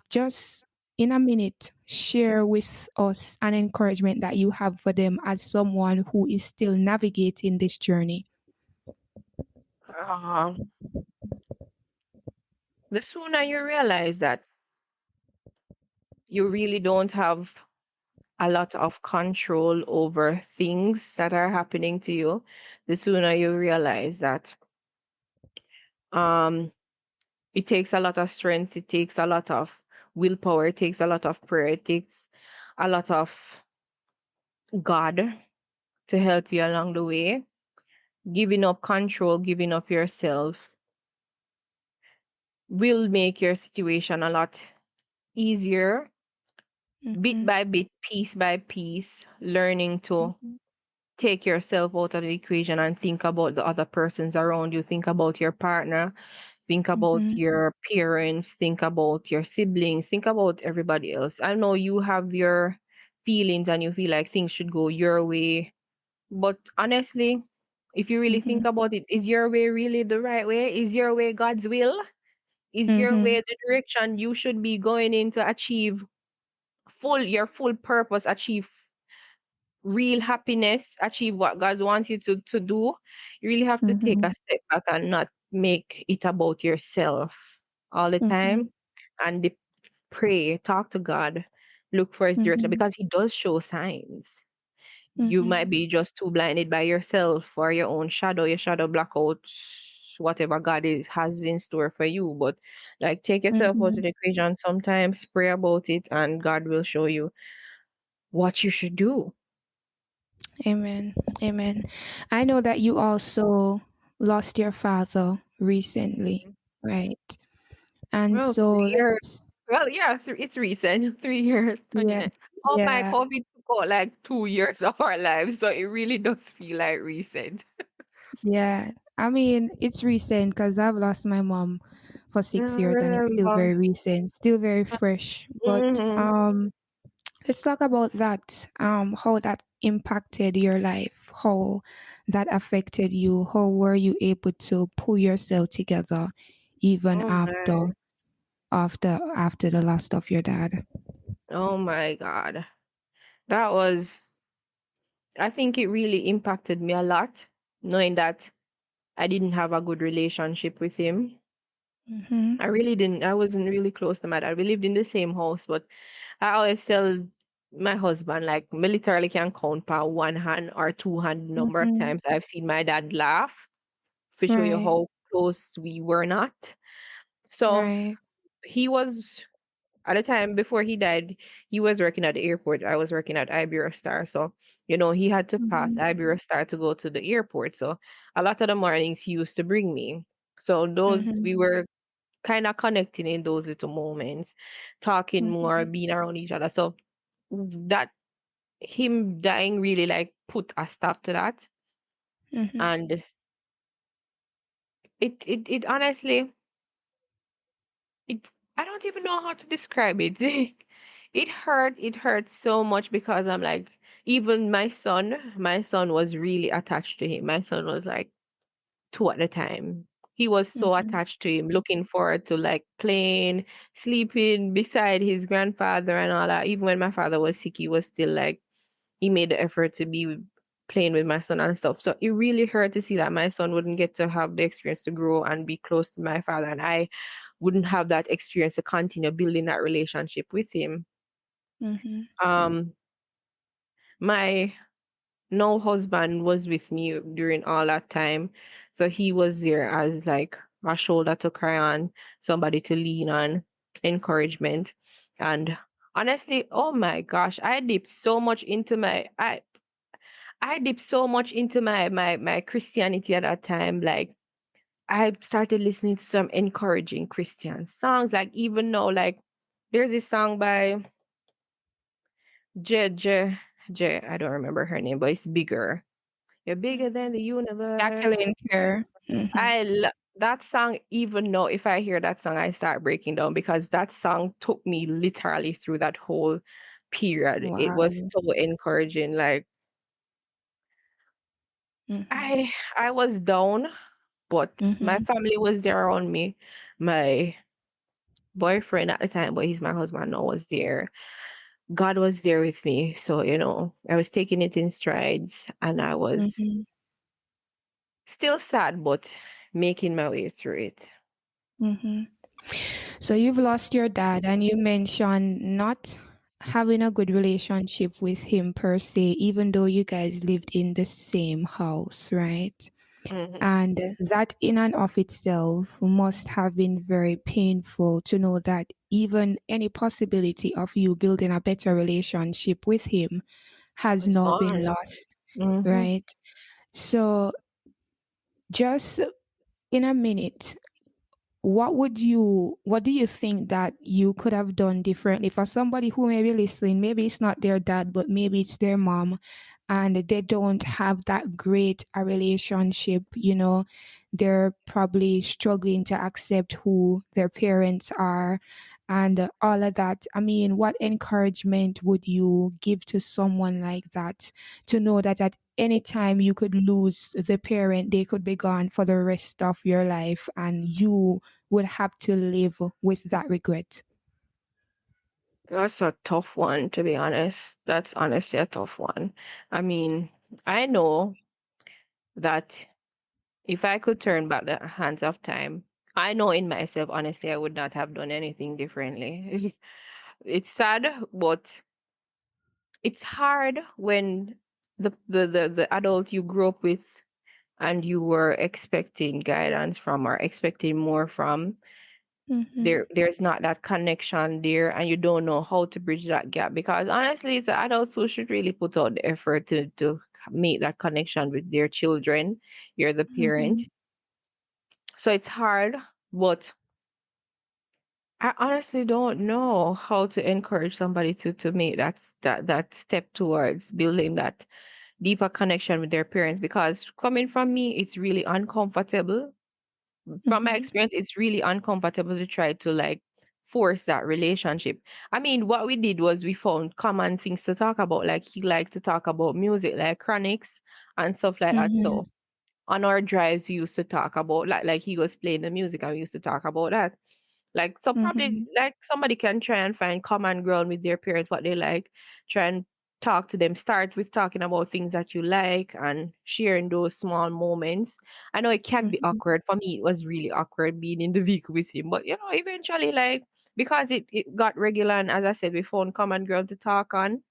Speaker 1: Just in a minute, share with us an encouragement that you have for them as someone who is still navigating this journey.
Speaker 2: uh, the sooner you realize that you really don't have a lot of control over things that are happening to you, the sooner you realize that um it takes a lot of strength, it takes a lot of willpower, it takes a lot of prayer, it takes a lot of God to help you along the way. Giving up control, giving up yourself will make your situation a lot easier, bit
Speaker 1: Mm-hmm.
Speaker 2: by bit, piece by piece, learning to take yourself out of the equation and think about the other persons around you, think about your partner, think about
Speaker 1: Mm-hmm.
Speaker 2: your parents, think about your siblings, think about everybody else. I know you have your feelings and you feel like things should go your way, but honestly, if you really
Speaker 1: Mm-hmm.
Speaker 2: think about it, is your way really the right way? Is your way God's will? Is your
Speaker 1: Mm-hmm.
Speaker 2: way the direction you should be going in to achieve your full purpose, achieve real happiness, achieve what God wants you to do? You really have to take
Speaker 1: Mm-hmm.
Speaker 2: a step back and not make it about yourself all the
Speaker 1: Mm-hmm.
Speaker 2: time, and pray, talk to God, look for his direction,
Speaker 1: Mm-hmm.
Speaker 2: because he does show signs. You
Speaker 1: Mm-hmm.
Speaker 2: might be just too blinded by yourself or your own shadow, your shadow block out whatever God has in store for you. But like, take yourself out of
Speaker 1: Mm-hmm.
Speaker 2: the equation sometimes, pray about it, and God will show you what you should do.
Speaker 1: Amen. Amen. I know that you also lost your father recently, right? And
Speaker 2: Well,
Speaker 1: so
Speaker 2: 3 years.
Speaker 1: let's,
Speaker 2: Well, yeah, it's recent. 3 years,
Speaker 1: yeah,
Speaker 2: 29. Oh my,
Speaker 1: yeah,
Speaker 2: COVID took out like 2 years of our lives, so it really does feel like recent.
Speaker 1: yeah. I mean, it's recent because I've lost my mom for
Speaker 2: I
Speaker 1: 6 years and it's still
Speaker 2: remember.
Speaker 1: very recent, still very fresh. But
Speaker 2: Hmm.
Speaker 1: let's talk about that. How that impacted your life, how that affected you, how were you able to pull yourself together even
Speaker 2: Oh
Speaker 1: after
Speaker 2: my.
Speaker 1: after the loss of your dad?
Speaker 2: Oh my God. That was, I think it really impacted me a lot, knowing that I didn't have a good relationship with him.
Speaker 1: Mm-hmm.
Speaker 2: I really didn't. I wasn't really close to my dad. We lived in the same house, but I always tell my husband, like, me literally can count per one hand or two hand number of
Speaker 1: Mm-hmm.
Speaker 2: times I've seen my dad laugh to show you
Speaker 1: Right,
Speaker 2: how close we were not. So
Speaker 1: right.
Speaker 2: he was, at the time before he died, he was working at the airport. I was working at Iberostar. So, he had to pass
Speaker 1: Mm-hmm.
Speaker 2: Iberostar to go to the airport. So a lot of the mornings he used to bring me. So those,
Speaker 1: Mm-hmm.
Speaker 2: we were kind of connecting in those little moments, talking more,
Speaker 1: Mm-hmm.
Speaker 2: being around each other. So that, him dying really like put a stop to that.
Speaker 1: Mm-hmm.
Speaker 2: And it honestly, it I don't even know how to describe it. It hurt so much, because I'm like, even my son was really attached to him. My son was like 2 at the time. He was so
Speaker 1: Mm-hmm.
Speaker 2: attached to him, looking forward to like playing, sleeping beside his grandfather and all that. Even when my father was sick, he was still like, he made the effort to be playing with my son and stuff. So it really hurt to see that my son wouldn't get to have the experience to grow and be close to my father, and I wouldn't have that experience to continue building that relationship with him.
Speaker 1: Mm-hmm.
Speaker 2: Um, my no husband was with me during all that time, so he was there as like a shoulder to cry on, somebody to lean on, encouragement. And honestly, oh my gosh, I dipped so much into my Christianity at that time. Like I started listening to some encouraging Christian songs. Like even now, like there's this song by J J J. I don't remember her name, but it's bigger. You're bigger than
Speaker 1: Mhm.
Speaker 2: the universe.
Speaker 1: Jacqueline Kerr. Mhm.
Speaker 2: That song. Even though if I hear that song, I start breaking down because that song took me literally through that whole period. It was
Speaker 1: Wow.
Speaker 2: so encouraging. Like
Speaker 1: Mhm.
Speaker 2: I was down, but my
Speaker 1: Mhm.
Speaker 2: family was there around me. My boyfriend at the time, but he's my husband now, was there. God was there with me. So, I was taking it in strides and I was
Speaker 1: Mhm.
Speaker 2: still sad, but making my way through it.
Speaker 1: Mhm. So you've lost your dad, and you mentioned not having a good relationship with him per se, even though you guys lived in the same house, right?
Speaker 2: Hmm.
Speaker 1: And that in and of itself must have been very painful to know that even any possibility of you building a better relationship with him has
Speaker 2: It's
Speaker 1: now been
Speaker 2: gone.
Speaker 1: lost,
Speaker 2: Hmm.
Speaker 1: right? So, just in a minute, what do you think that you could have done differently for somebody who may be listening? Maybe it's not their dad, but maybe it's their mom, and they don't have that great a relationship. They're probably struggling to accept who their parents are, and all of that. I mean, what encouragement would you give to someone like that, to know that at any time you could lose the parent, they could be gone for the rest of your life, and you would have to live with that regret?
Speaker 2: That's a tough one, to be honest. That's honestly a tough one. I mean, I know that if I could turn back the hands of time, I know in myself, honestly, I would not have done anything differently. It's sad, but it's hard when the adult you grew up with and you were expecting guidance from or expecting more from,
Speaker 1: Mm-hmm.
Speaker 2: there's not that connection there and you don't know how to bridge that gap, because honestly it's the adults who should really put out the effort to make that connection with their children. You're the parent,
Speaker 1: Mm-hmm.
Speaker 2: so it's hard, but I honestly don't know how to encourage somebody to make that step towards building that deeper connection with their parents, because coming from me, it's really uncomfortable. From my
Speaker 1: Mm-hmm.
Speaker 2: experience, it's really uncomfortable to try to like force that relationship. I mean, what we did was we found common things to talk about. Like he liked to talk about music, like chronics and stuff like that.
Speaker 1: Mm-hmm.
Speaker 2: So on our drives, we used to talk about like he was playing the music and we used to talk about that. Like so probably
Speaker 1: Mm-hmm.
Speaker 2: like somebody can try and find common ground with their parents, what they like, try and talk to them. Start with talking about things that you like and sharing those small moments. I know it can be
Speaker 1: Mm-hmm.
Speaker 2: awkward. For me, it was really awkward being in the vehicle with him. But eventually like because it got regular and as I said, we found common ground to talk on,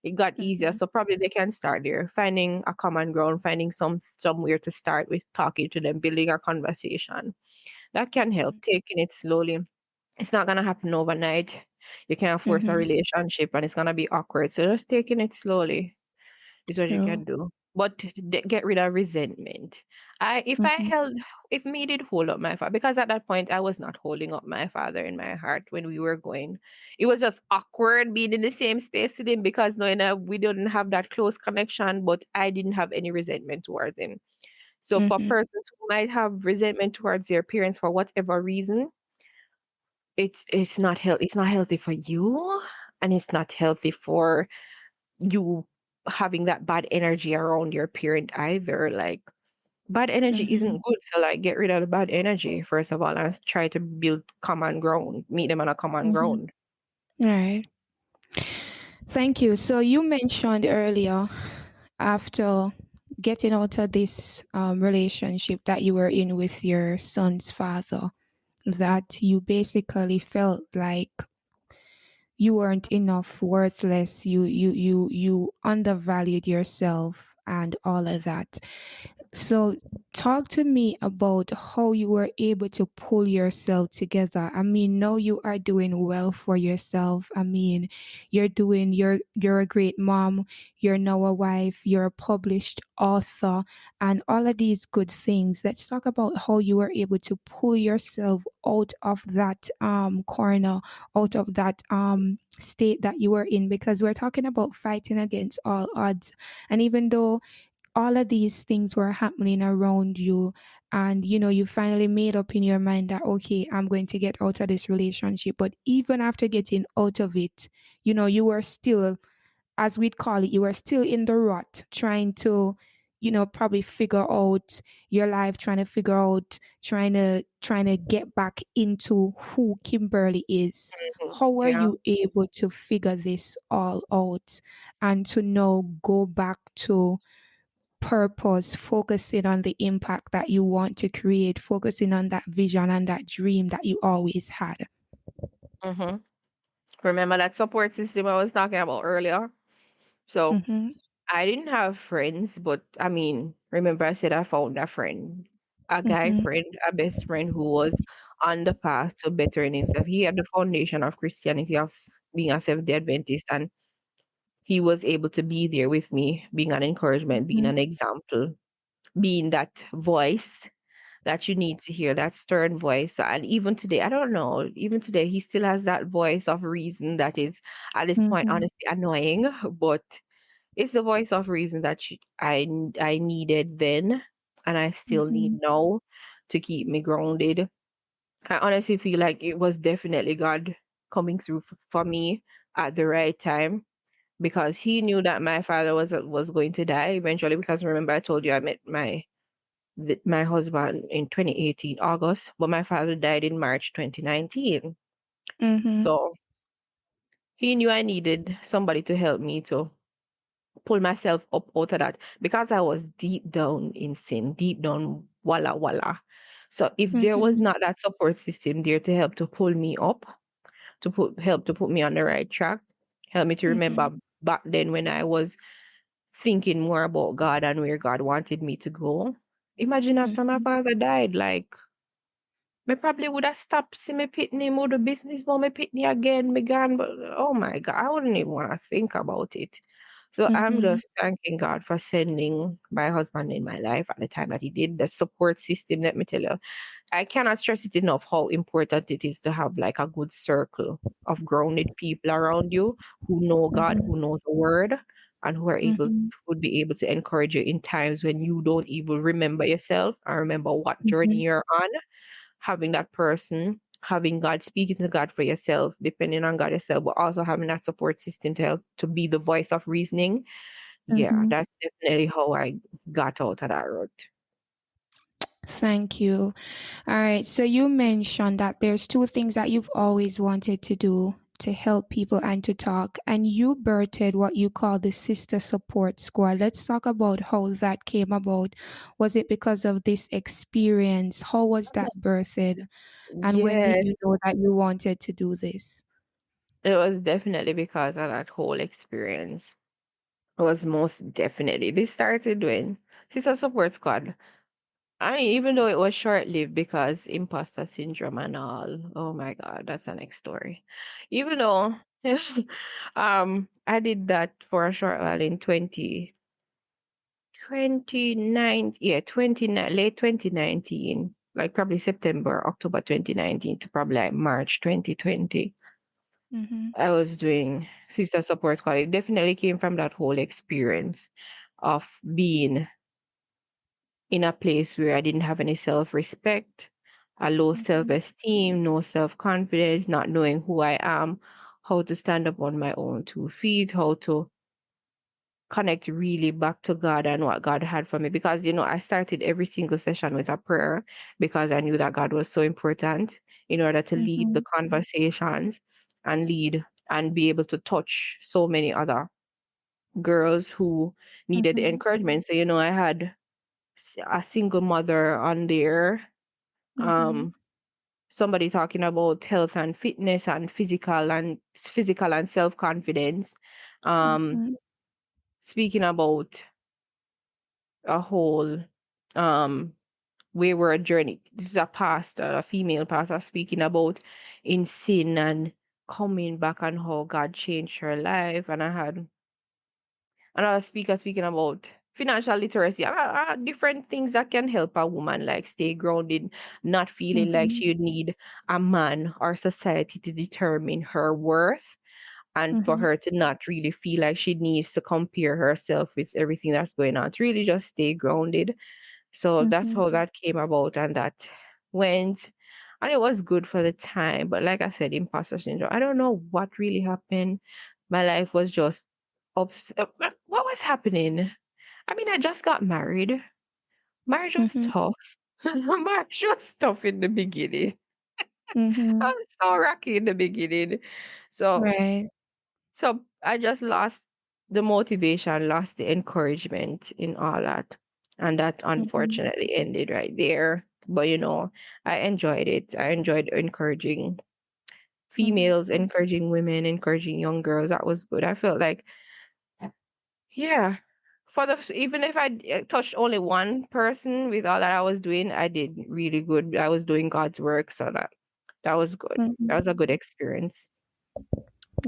Speaker 2: it got easier.
Speaker 1: Mm-hmm.
Speaker 2: So probably they can start there, finding a common ground, finding somewhere to start with, talking to them, building a conversation. That can help. Taking it slowly. It's not gonna happen overnight. You can't force a
Speaker 1: Mm-hmm.
Speaker 2: relationship, and it's gonna be awkward. So just taking it slowly is what you
Speaker 1: True.
Speaker 2: can do. But get rid of resentment.
Speaker 1: Mm-hmm.
Speaker 2: If me did hold up my father, because at that point I was not holding up my father in my heart when we were going. It was just awkward being in the same space with him because no, we didn't have that close connection, but I didn't have any resentment towards him. So for
Speaker 1: Mm-hmm.
Speaker 2: persons who might have resentment towards their parents for whatever reason, it's not healthy for you, and it's not healthy for you having that bad energy around your parent either. Like bad energy
Speaker 1: Mm-hmm.
Speaker 2: isn't good. So like get rid of the bad energy first of all and try to build common ground, meet them on a common
Speaker 1: Mm-hmm.
Speaker 2: ground.
Speaker 1: Right. Thank you. So you mentioned earlier, after getting out of this relationship that you were in with your son's father, that you basically felt like you weren't enough, worthless, you undervalued yourself and all of that. So, talk to me about how you were able to pull yourself together. I mean, now you are doing well for yourself. I mean, you're a great mom, you're now a wife, you're a published author, and all of these good things. Let's talk about how you were able to pull yourself out of that corner, out of that state that you were in, because we're talking about fighting against all odds. And even though all of these things were happening around you, and you finally made up in your mind that, okay, I'm going to get out of this relationship, but even after getting out of it, you were still, as we'd call it, you were still in the rut, trying to probably figure out your life, trying to figure out, trying to get back into who Kimberly is.
Speaker 2: Mhm.
Speaker 1: How were
Speaker 2: Yeah.
Speaker 1: you able to figure this all out and to now go back to purpose, focusing on the impact that you want to create, focusing on that vision and that dream that you always had?
Speaker 2: hmm Remember that support system I was talking about earlier? So
Speaker 1: Mm-hmm.
Speaker 2: I didn't have friends, but I mean, remember I said I found a friend, a guy
Speaker 1: Mm-hmm.
Speaker 2: friend, a best friend who was on the path to bettering himself. He had the foundation of Christianity, of being a Seventh-day Adventist, and he was able to be there with me, being an encouragement, being
Speaker 1: Mm-hmm.
Speaker 2: an example, being that voice that you need to hear, that stern voice. And even today, I don't know, even today, he still has that voice of reason that is at this point
Speaker 1: Mm-hmm.
Speaker 2: honestly annoying, but it's the voice of reason that I needed then, and I still need
Speaker 1: Mm-hmm.
Speaker 2: now to keep me grounded. I honestly feel like it was definitely God coming through for me at the right time, because he knew that my father was going to die eventually. Because remember, I told you I met my husband in 2018 August, but my father died in March 2019.
Speaker 1: Mm-hmm.
Speaker 2: So he knew I needed somebody to help me to pull myself up out of that, because I was deep down in sin, deep down walla walla. So if there was
Speaker 1: Mm-hmm.
Speaker 2: not that support system there to help to pull me up, to put me on the right track, help me to
Speaker 1: Mm-hmm.
Speaker 2: remember back then when I was thinking more about God and where God wanted me to go. Imagine after my
Speaker 1: Mm-hmm.
Speaker 2: father died, like me probably would have stopped see me pitney, more the business for me pitney again, me gone, but oh my God, I wouldn't even want to think about it. So I'm
Speaker 1: Mm-hmm.
Speaker 2: just thanking God for sending my husband in my life at the time that he did. The support system, let me tell you, I cannot stress it enough how important it is to have like a good circle of grounded people around you who know God,
Speaker 1: Mm-hmm.
Speaker 2: who knows the word, and who are able
Speaker 1: Mm-hmm.
Speaker 2: would be able to encourage you in times when you don't even remember yourself and remember what journey
Speaker 1: Mm-hmm.
Speaker 2: you're on. Having that person, having God, speaking to God for yourself, depending on God yourself, but also having that support system to help to be the voice of reasoning. Yeah,
Speaker 1: Mm-hmm.
Speaker 2: that's definitely how I got out of that road.
Speaker 1: Thank you. All right. So you mentioned that there's two things that you've always wanted to do to help people and to talk, and you birthed what you call the Sister Support Squad. Let's talk about how that came about. Was it because of this experience? How was that birthed? And when did
Speaker 2: Yes,
Speaker 1: you know that you wanted to do this?
Speaker 2: it was definitely because of that whole experience. It was most definitely. This started when Sister Support Squad. I mean, even though it was short lived because imposter syndrome and all. Oh my God, that's the next story. Even though I did that for a short while in 2029, yeah, 29, late 2019, like probably September, October 2019 to probably like March 2020.
Speaker 1: Mm-hmm.
Speaker 2: I was doing Sister Support Squad. It definitely came from that whole experience of being in a place where I didn't have any self respect, a low self
Speaker 1: Mm-hmm.
Speaker 2: esteem, no self confidence, not knowing who I am, how to stand up on my own 2 feet, how to connect really back to God and what God had for me. Because, I started every single session with a prayer, because I knew that God was so important in order to lead the
Speaker 1: Mm-hmm.
Speaker 2: conversations and lead and be able to touch so many other girls who needed
Speaker 1: Mm-hmm.
Speaker 2: encouragement. So, I had a single mother on there,
Speaker 1: Mm-hmm.
Speaker 2: um, somebody talking about health and fitness and physical and self confidence, um,
Speaker 1: Mm-hmm.
Speaker 2: speaking about a whole um wayward journey. This is a pastor, a female pastor, speaking about in sin and coming back and how God changed her life. And I had another speaker speaking about financial literacy and different things that can help a woman like stay grounded, not feeling like
Speaker 1: Mhm.
Speaker 2: she would need a man or society to determine her worth, and for
Speaker 1: Mhm.
Speaker 2: her to not really feel like she needs to compare herself with everything that's going on, to really just stay grounded. So that's
Speaker 1: Mhm.
Speaker 2: how that came about, and that went, and it was good for the time. But like I said, imposter syndrome. I don't know what really happened. My life was just what was happening? I mean, I just got married. Marriage was
Speaker 1: Mhm.
Speaker 2: tough. Marriage was tough in the beginning. I
Speaker 1: Mhm.
Speaker 2: was so rocky in the beginning. So
Speaker 1: Right.
Speaker 2: so I just lost the motivation, lost the encouragement in all that. And that
Speaker 1: Mhm.
Speaker 2: unfortunately ended right there. But I enjoyed it. I enjoyed encouraging
Speaker 1: Mhm.
Speaker 2: females, encouraging women, encouraging young girls. That was good. I felt like, yeah, even if I touched only one person with all that I was doing, I did really good. I was doing God's work, so that was good.
Speaker 1: Mhm.
Speaker 2: That was a good experience.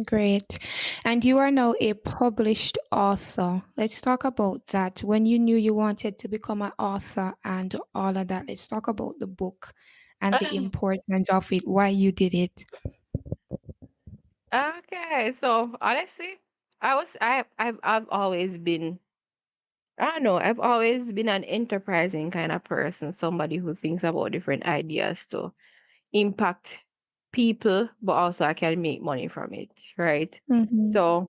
Speaker 1: Great. And you are now a published author. Let's talk about that. When you knew you wanted to become an author and all of that, let's talk about the book and the importance of it, why you did it.
Speaker 2: Okay, so honestly, I've always been, I don't know, I've always been an enterprising kind of person, somebody who thinks about different ideas to impact people, but also I can make money from it, right?
Speaker 1: Mhm.
Speaker 2: So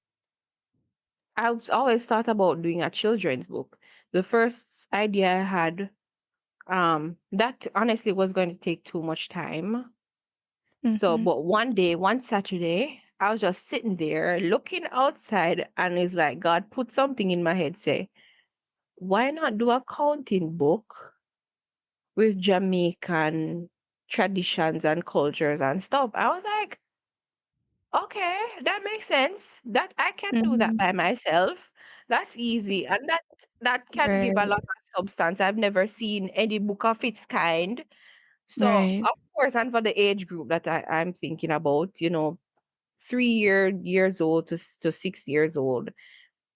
Speaker 2: I've always thought about doing a children's book. The first idea I had, that honestly was going to take too much time. So,
Speaker 1: Mhm.
Speaker 2: but one day, one Saturday, I was just sitting there looking outside, and it's like God put something in my head, say, why not do a counting book with Jamaican traditions and cultures and stuff? I was like, okay, that makes sense. That I can do that
Speaker 1: Mhm.
Speaker 2: by myself. That's easy. And that can give a
Speaker 1: Right.
Speaker 2: lot of substance. I've never seen any book of its kind. So,
Speaker 1: Right.
Speaker 2: of course, and for the age group that I'm thinking about, 3 years old to 6 years old,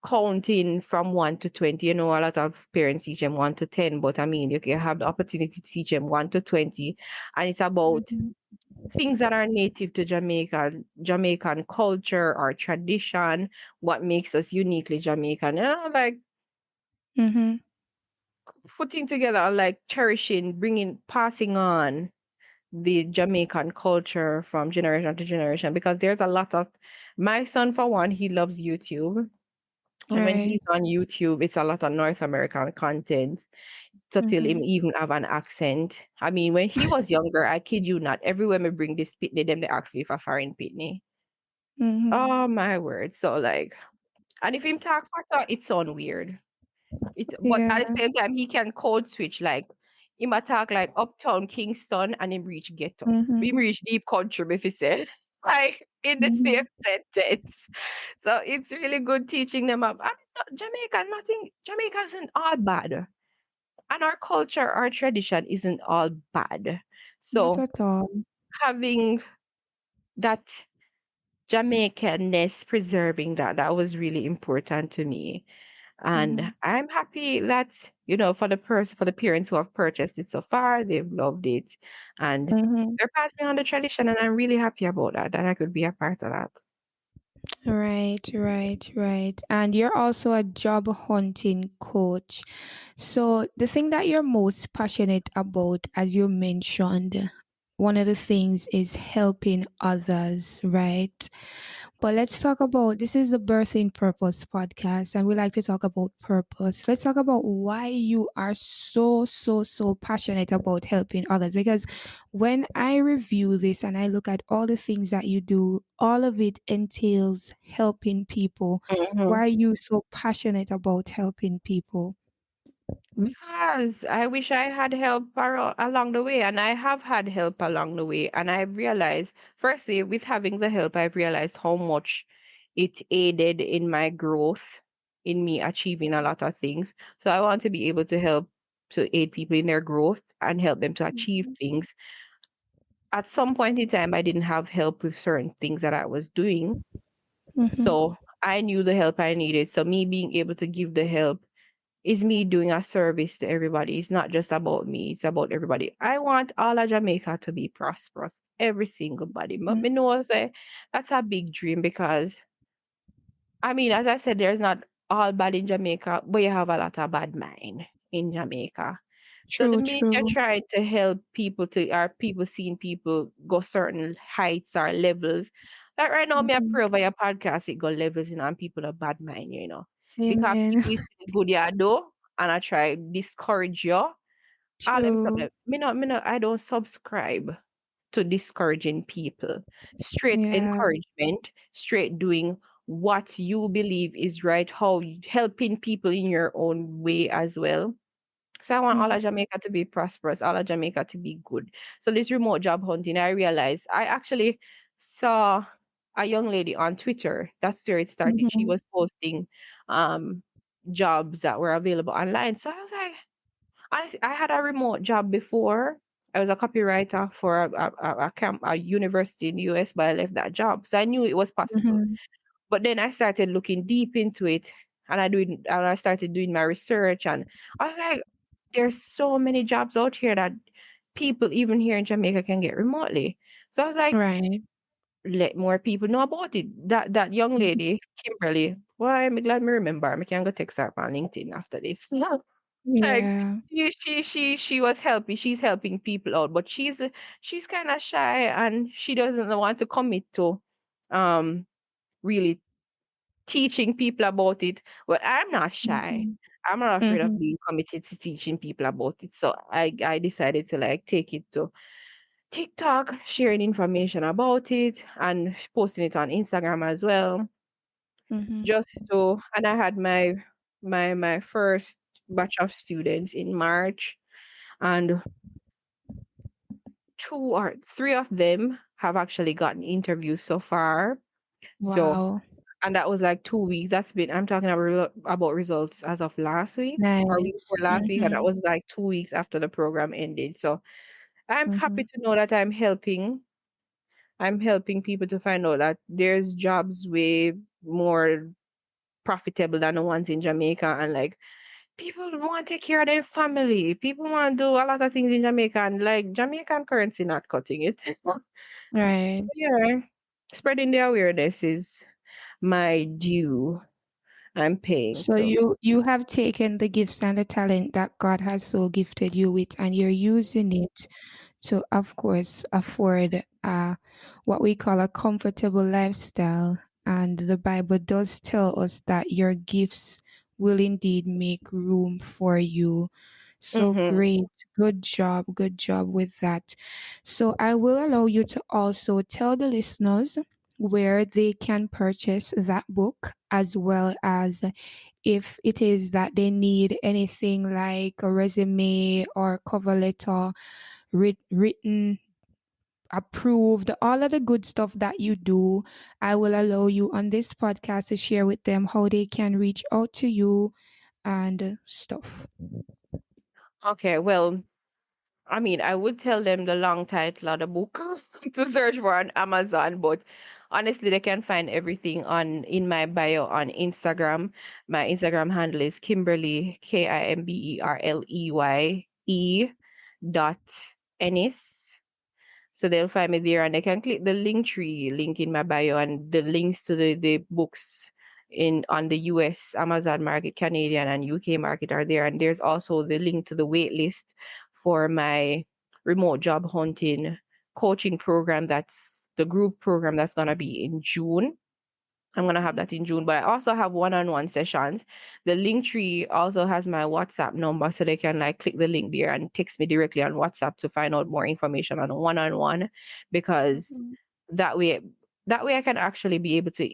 Speaker 2: counting from 1 to 20. A lot of parents teach them 1 to 10, but I mean, you can have the opportunity to teach them 1 to 20, and it's about
Speaker 1: Mhm.
Speaker 2: things that are native to Jamaican culture or tradition, what makes us uniquely Jamaican. Like
Speaker 1: Mhm.
Speaker 2: putting together, like cherishing, bringing, passing on the Jamaican culture from generation to generation, because there's a lot of, my son for one, he loves YouTube. And when
Speaker 1: Right.
Speaker 2: he's on YouTube, it's a lot of North American content. So till him
Speaker 1: Mhm.
Speaker 2: even have an accent. I mean, when he was younger, I kid you not, everywhere me bring this pitney, them they ask me for foreign pitney.
Speaker 1: Mhm.
Speaker 2: Oh my word. So like, and if him talk faster, it sound weird. But
Speaker 1: Yeah.
Speaker 2: at the same time, he can code switch, like him attack like uptown Kingston and him reach ghetto.
Speaker 1: Mhm.
Speaker 2: Him reach deep country if he said. Like in the same
Speaker 1: Mhm.
Speaker 2: sentence. So it's really good teaching them up. I mean, Jamaica, nothing, Jamaica isn't all bad. And our culture, our tradition isn't all bad.
Speaker 1: Not
Speaker 2: So
Speaker 1: at all.
Speaker 2: having that Jamaicanness, preserving that was really important to me. And
Speaker 1: Mhm.
Speaker 2: I'm happy that, for the parents who have purchased it so far, they've loved it. And
Speaker 1: Mhm.
Speaker 2: they're passing on the tradition, and I'm really happy about that I could be a part of that.
Speaker 1: Right, right, right. And you're also a job hunting coach. So, the thing that you're most passionate about, as you mentioned, one of the things is helping others, right? But let's talk about, this is the Birthing Purpose podcast, and we like to talk about purpose. Let's talk about why you are so, so, so passionate about helping others. Because when I review this and I look at all the things that you do, all of it entails helping people. Why
Speaker 2: Mhm.
Speaker 1: are you so passionate about helping people?
Speaker 2: Because I wish I had help along the way, and I have had help along the way. And I've realized, firstly, with having the help, I've realized how much it aided in my growth, in me achieving a lot of things. So I want to be able to help to aid people in their growth and help them to achieve
Speaker 1: Mhm.
Speaker 2: things. At some point in time, I didn't have help with certain things that I was doing.
Speaker 1: Mhm.
Speaker 2: So I knew the help I needed. So me being able to give the help is me doing a service to everybody. It's not just about me, it's about everybody. I want all of Jamaica to be prosperous. Every single body. But
Speaker 1: Mhm.
Speaker 2: me know say that's a big dream because I mean, as I said, there's not all bad in Jamaica, but you have a lot of bad mind in Jamaica. So the
Speaker 1: True,
Speaker 2: minute you're
Speaker 1: true.
Speaker 2: trying to help people to, or people seeing people go certain heights or levels, like right now, me I
Speaker 1: Mhm.
Speaker 2: pray over your podcast, it go levels, and people are bad mind, because
Speaker 1: Amen.
Speaker 2: people see the good you do, and I try discourage you. All them stuff.
Speaker 1: True.
Speaker 2: Like, I don't subscribe to discouraging people. Straight
Speaker 1: Yeah.
Speaker 2: encouragement, straight doing what you believe is right, helping people in your own way as well. So I want all
Speaker 1: Mhm.
Speaker 2: of Jamaica to be prosperous, all of Jamaica to be good. So this remote job hunting, I realized I actually saw a young lady on Twitter. That's where it started. She
Speaker 1: Mhm.
Speaker 2: was posting um jobs that were available online. So I was like, honestly, I had a remote job before. I was a copywriter for a university in the US, but I left that job. So I knew it was possible.
Speaker 1: Mhm.
Speaker 2: But then I started looking deep into it, and I started doing my research, and I was like, there's so many jobs out here that people even here in Jamaica can get remotely. So I was like,
Speaker 1: Right.
Speaker 2: let more people know about it. That young
Speaker 1: Mhm.
Speaker 2: lady, Kimberly, well, I'm glad me remember. I can go text her on LinkedIn after this. Like
Speaker 1: Yeah.
Speaker 2: she was helping. She's helping people out, but she's kind of shy and she doesn't want to commit to um really teaching people about it. But I'm not shy.
Speaker 1: Mhm.
Speaker 2: I'm not afraid of
Speaker 1: Mhm.
Speaker 2: being committed to teaching people about it. So I decided to like take it to TikTok, sharing information about it and posting it on Instagram as well.
Speaker 1: Mhm.
Speaker 2: Just to and I had my first batch of students in March, and two or three of them have actually gotten interviews so far. So,
Speaker 1: Wow.
Speaker 2: and that was like 2 weeks. I'm talking about results as of last week or week
Speaker 1: Nice.
Speaker 2: before last week, and that
Speaker 1: Mhm.
Speaker 2: was like 2 weeks after the program ended. So I'm happy
Speaker 1: Mhm.
Speaker 2: to know that I'm helping people to find out that there's jobs way more profitable than the ones in Jamaica, and like people want to take care of their family. People want to do a lot of things in Jamaica, and like Jamaican currency not cutting it.
Speaker 1: Right.
Speaker 2: Yeah, spreading the awareness is my due. I'm paying
Speaker 1: So
Speaker 2: to.
Speaker 1: you have taken the gifts and the talent that God has so gifted you with, and you're using it to, of course, afford what we call a comfortable lifestyle. And the Bible does tell us that your gifts will indeed make room for you. So
Speaker 2: Mm-hmm.
Speaker 1: great. Good job. Good job with that. So I will allow you to also tell the listeners where they can purchase that book, as well as if it is that they need anything like a resume or cover letter written, approved, all of the good stuff that you do. I will allow you on this podcast to share with them how they can reach out to you and stuff.
Speaker 2: Okay, well, I mean, I would tell them the long title of the book to search for on Amazon, but honestly, they can find everything on in my bio on Instagram. My Instagram handle is Kimberley Kimberley dot Ennis. So they'll find me there and they can click the link tree link in my bio, and the links to the books in on the US Amazon market, Canadian and UK market are there. And there's also the link to the wait list for my remote job hunting coaching program. That's the group program that's gonna be in June. I'm gonna have that in June, but I also have one-on-one sessions. The link tree also has my WhatsApp number, so they can like click the link there and text me directly on WhatsApp to find out more information on one-on-one, because
Speaker 1: Mhm.
Speaker 2: that way, that way I can actually be able to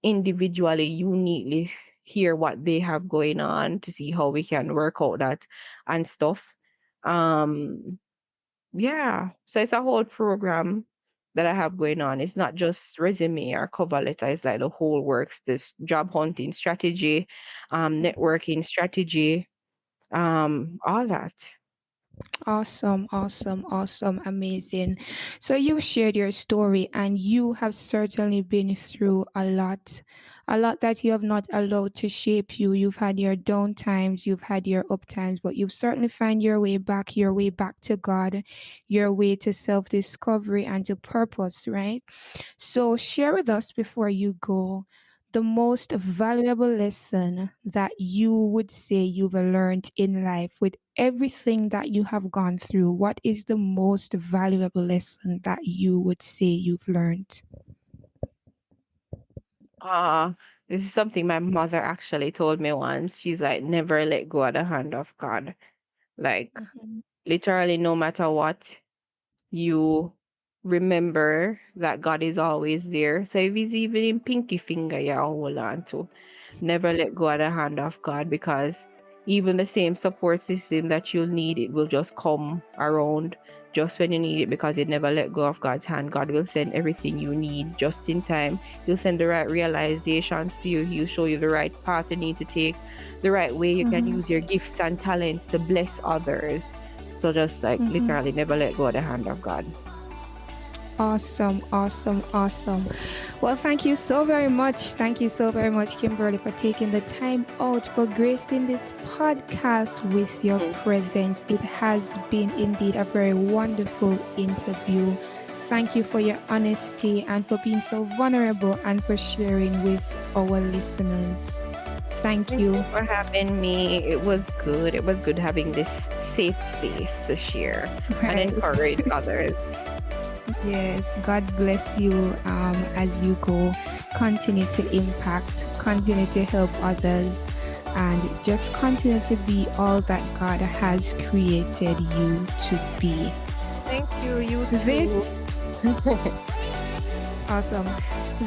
Speaker 2: individually, uniquely hear what they have going on to see how we can work out that and stuff. Um, yeah. So it's a whole program that I have going on. It's not just resume or cover letter. It's like the whole works. This job hunting strategy, networking strategy, all that.
Speaker 1: Awesome, awesome, awesome, amazing. So you shared your story and you have certainly been through a lot that you have not allowed to shape you. You've had your down times, you've had your up times, but you've certainly found your way back to God, your way to self-discovery and to purpose, right? So share with us before you go the most valuable lesson that you would say you've learned in life with everything that you have gone through. What is the most valuable lesson that you would say you've learned?
Speaker 2: Uh, this is something my mother actually told me once. She's like, never let go of the hand of God. Like,
Speaker 1: Mhm.
Speaker 2: literally, no matter what, you remember that God is always there. So if he's even in pinky finger, you hold on to. Never let go of the hand of God, because even the same support system that you'll need, it will just come around just when you need it, because you never let go of God's hand. God will send everything you need just in time. He'll send the right realizations to you. He'll show you the right path you need to take, the right way you can
Speaker 1: Mhm.
Speaker 2: use your gifts and talents to bless others. So just like
Speaker 1: Mhm.
Speaker 2: literally never let go of the hand of God.
Speaker 1: Awesome, awesome, awesome. Well, thank you so very much. Thank you so very much, Kimberly, for taking the time out for gracing this podcast with your
Speaker 2: Mm.
Speaker 1: presence. It has been indeed a very wonderful interview. Thank you for your honesty and for being so vulnerable and for sharing with our listeners. Thank
Speaker 2: Thank you
Speaker 1: you.
Speaker 2: for having me. It was good. It was good having this safe space to share and
Speaker 1: Right.
Speaker 2: encourage others.
Speaker 1: Yes, God bless you as you go. Continue to impact, continue to help others, and just continue to be all that God has created you to be.
Speaker 2: Thank you. You too.
Speaker 1: This, awesome.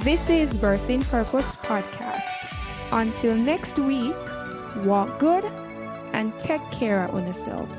Speaker 1: This is Birthing Purpose Podcast. Until next week, walk good and take care of yourself.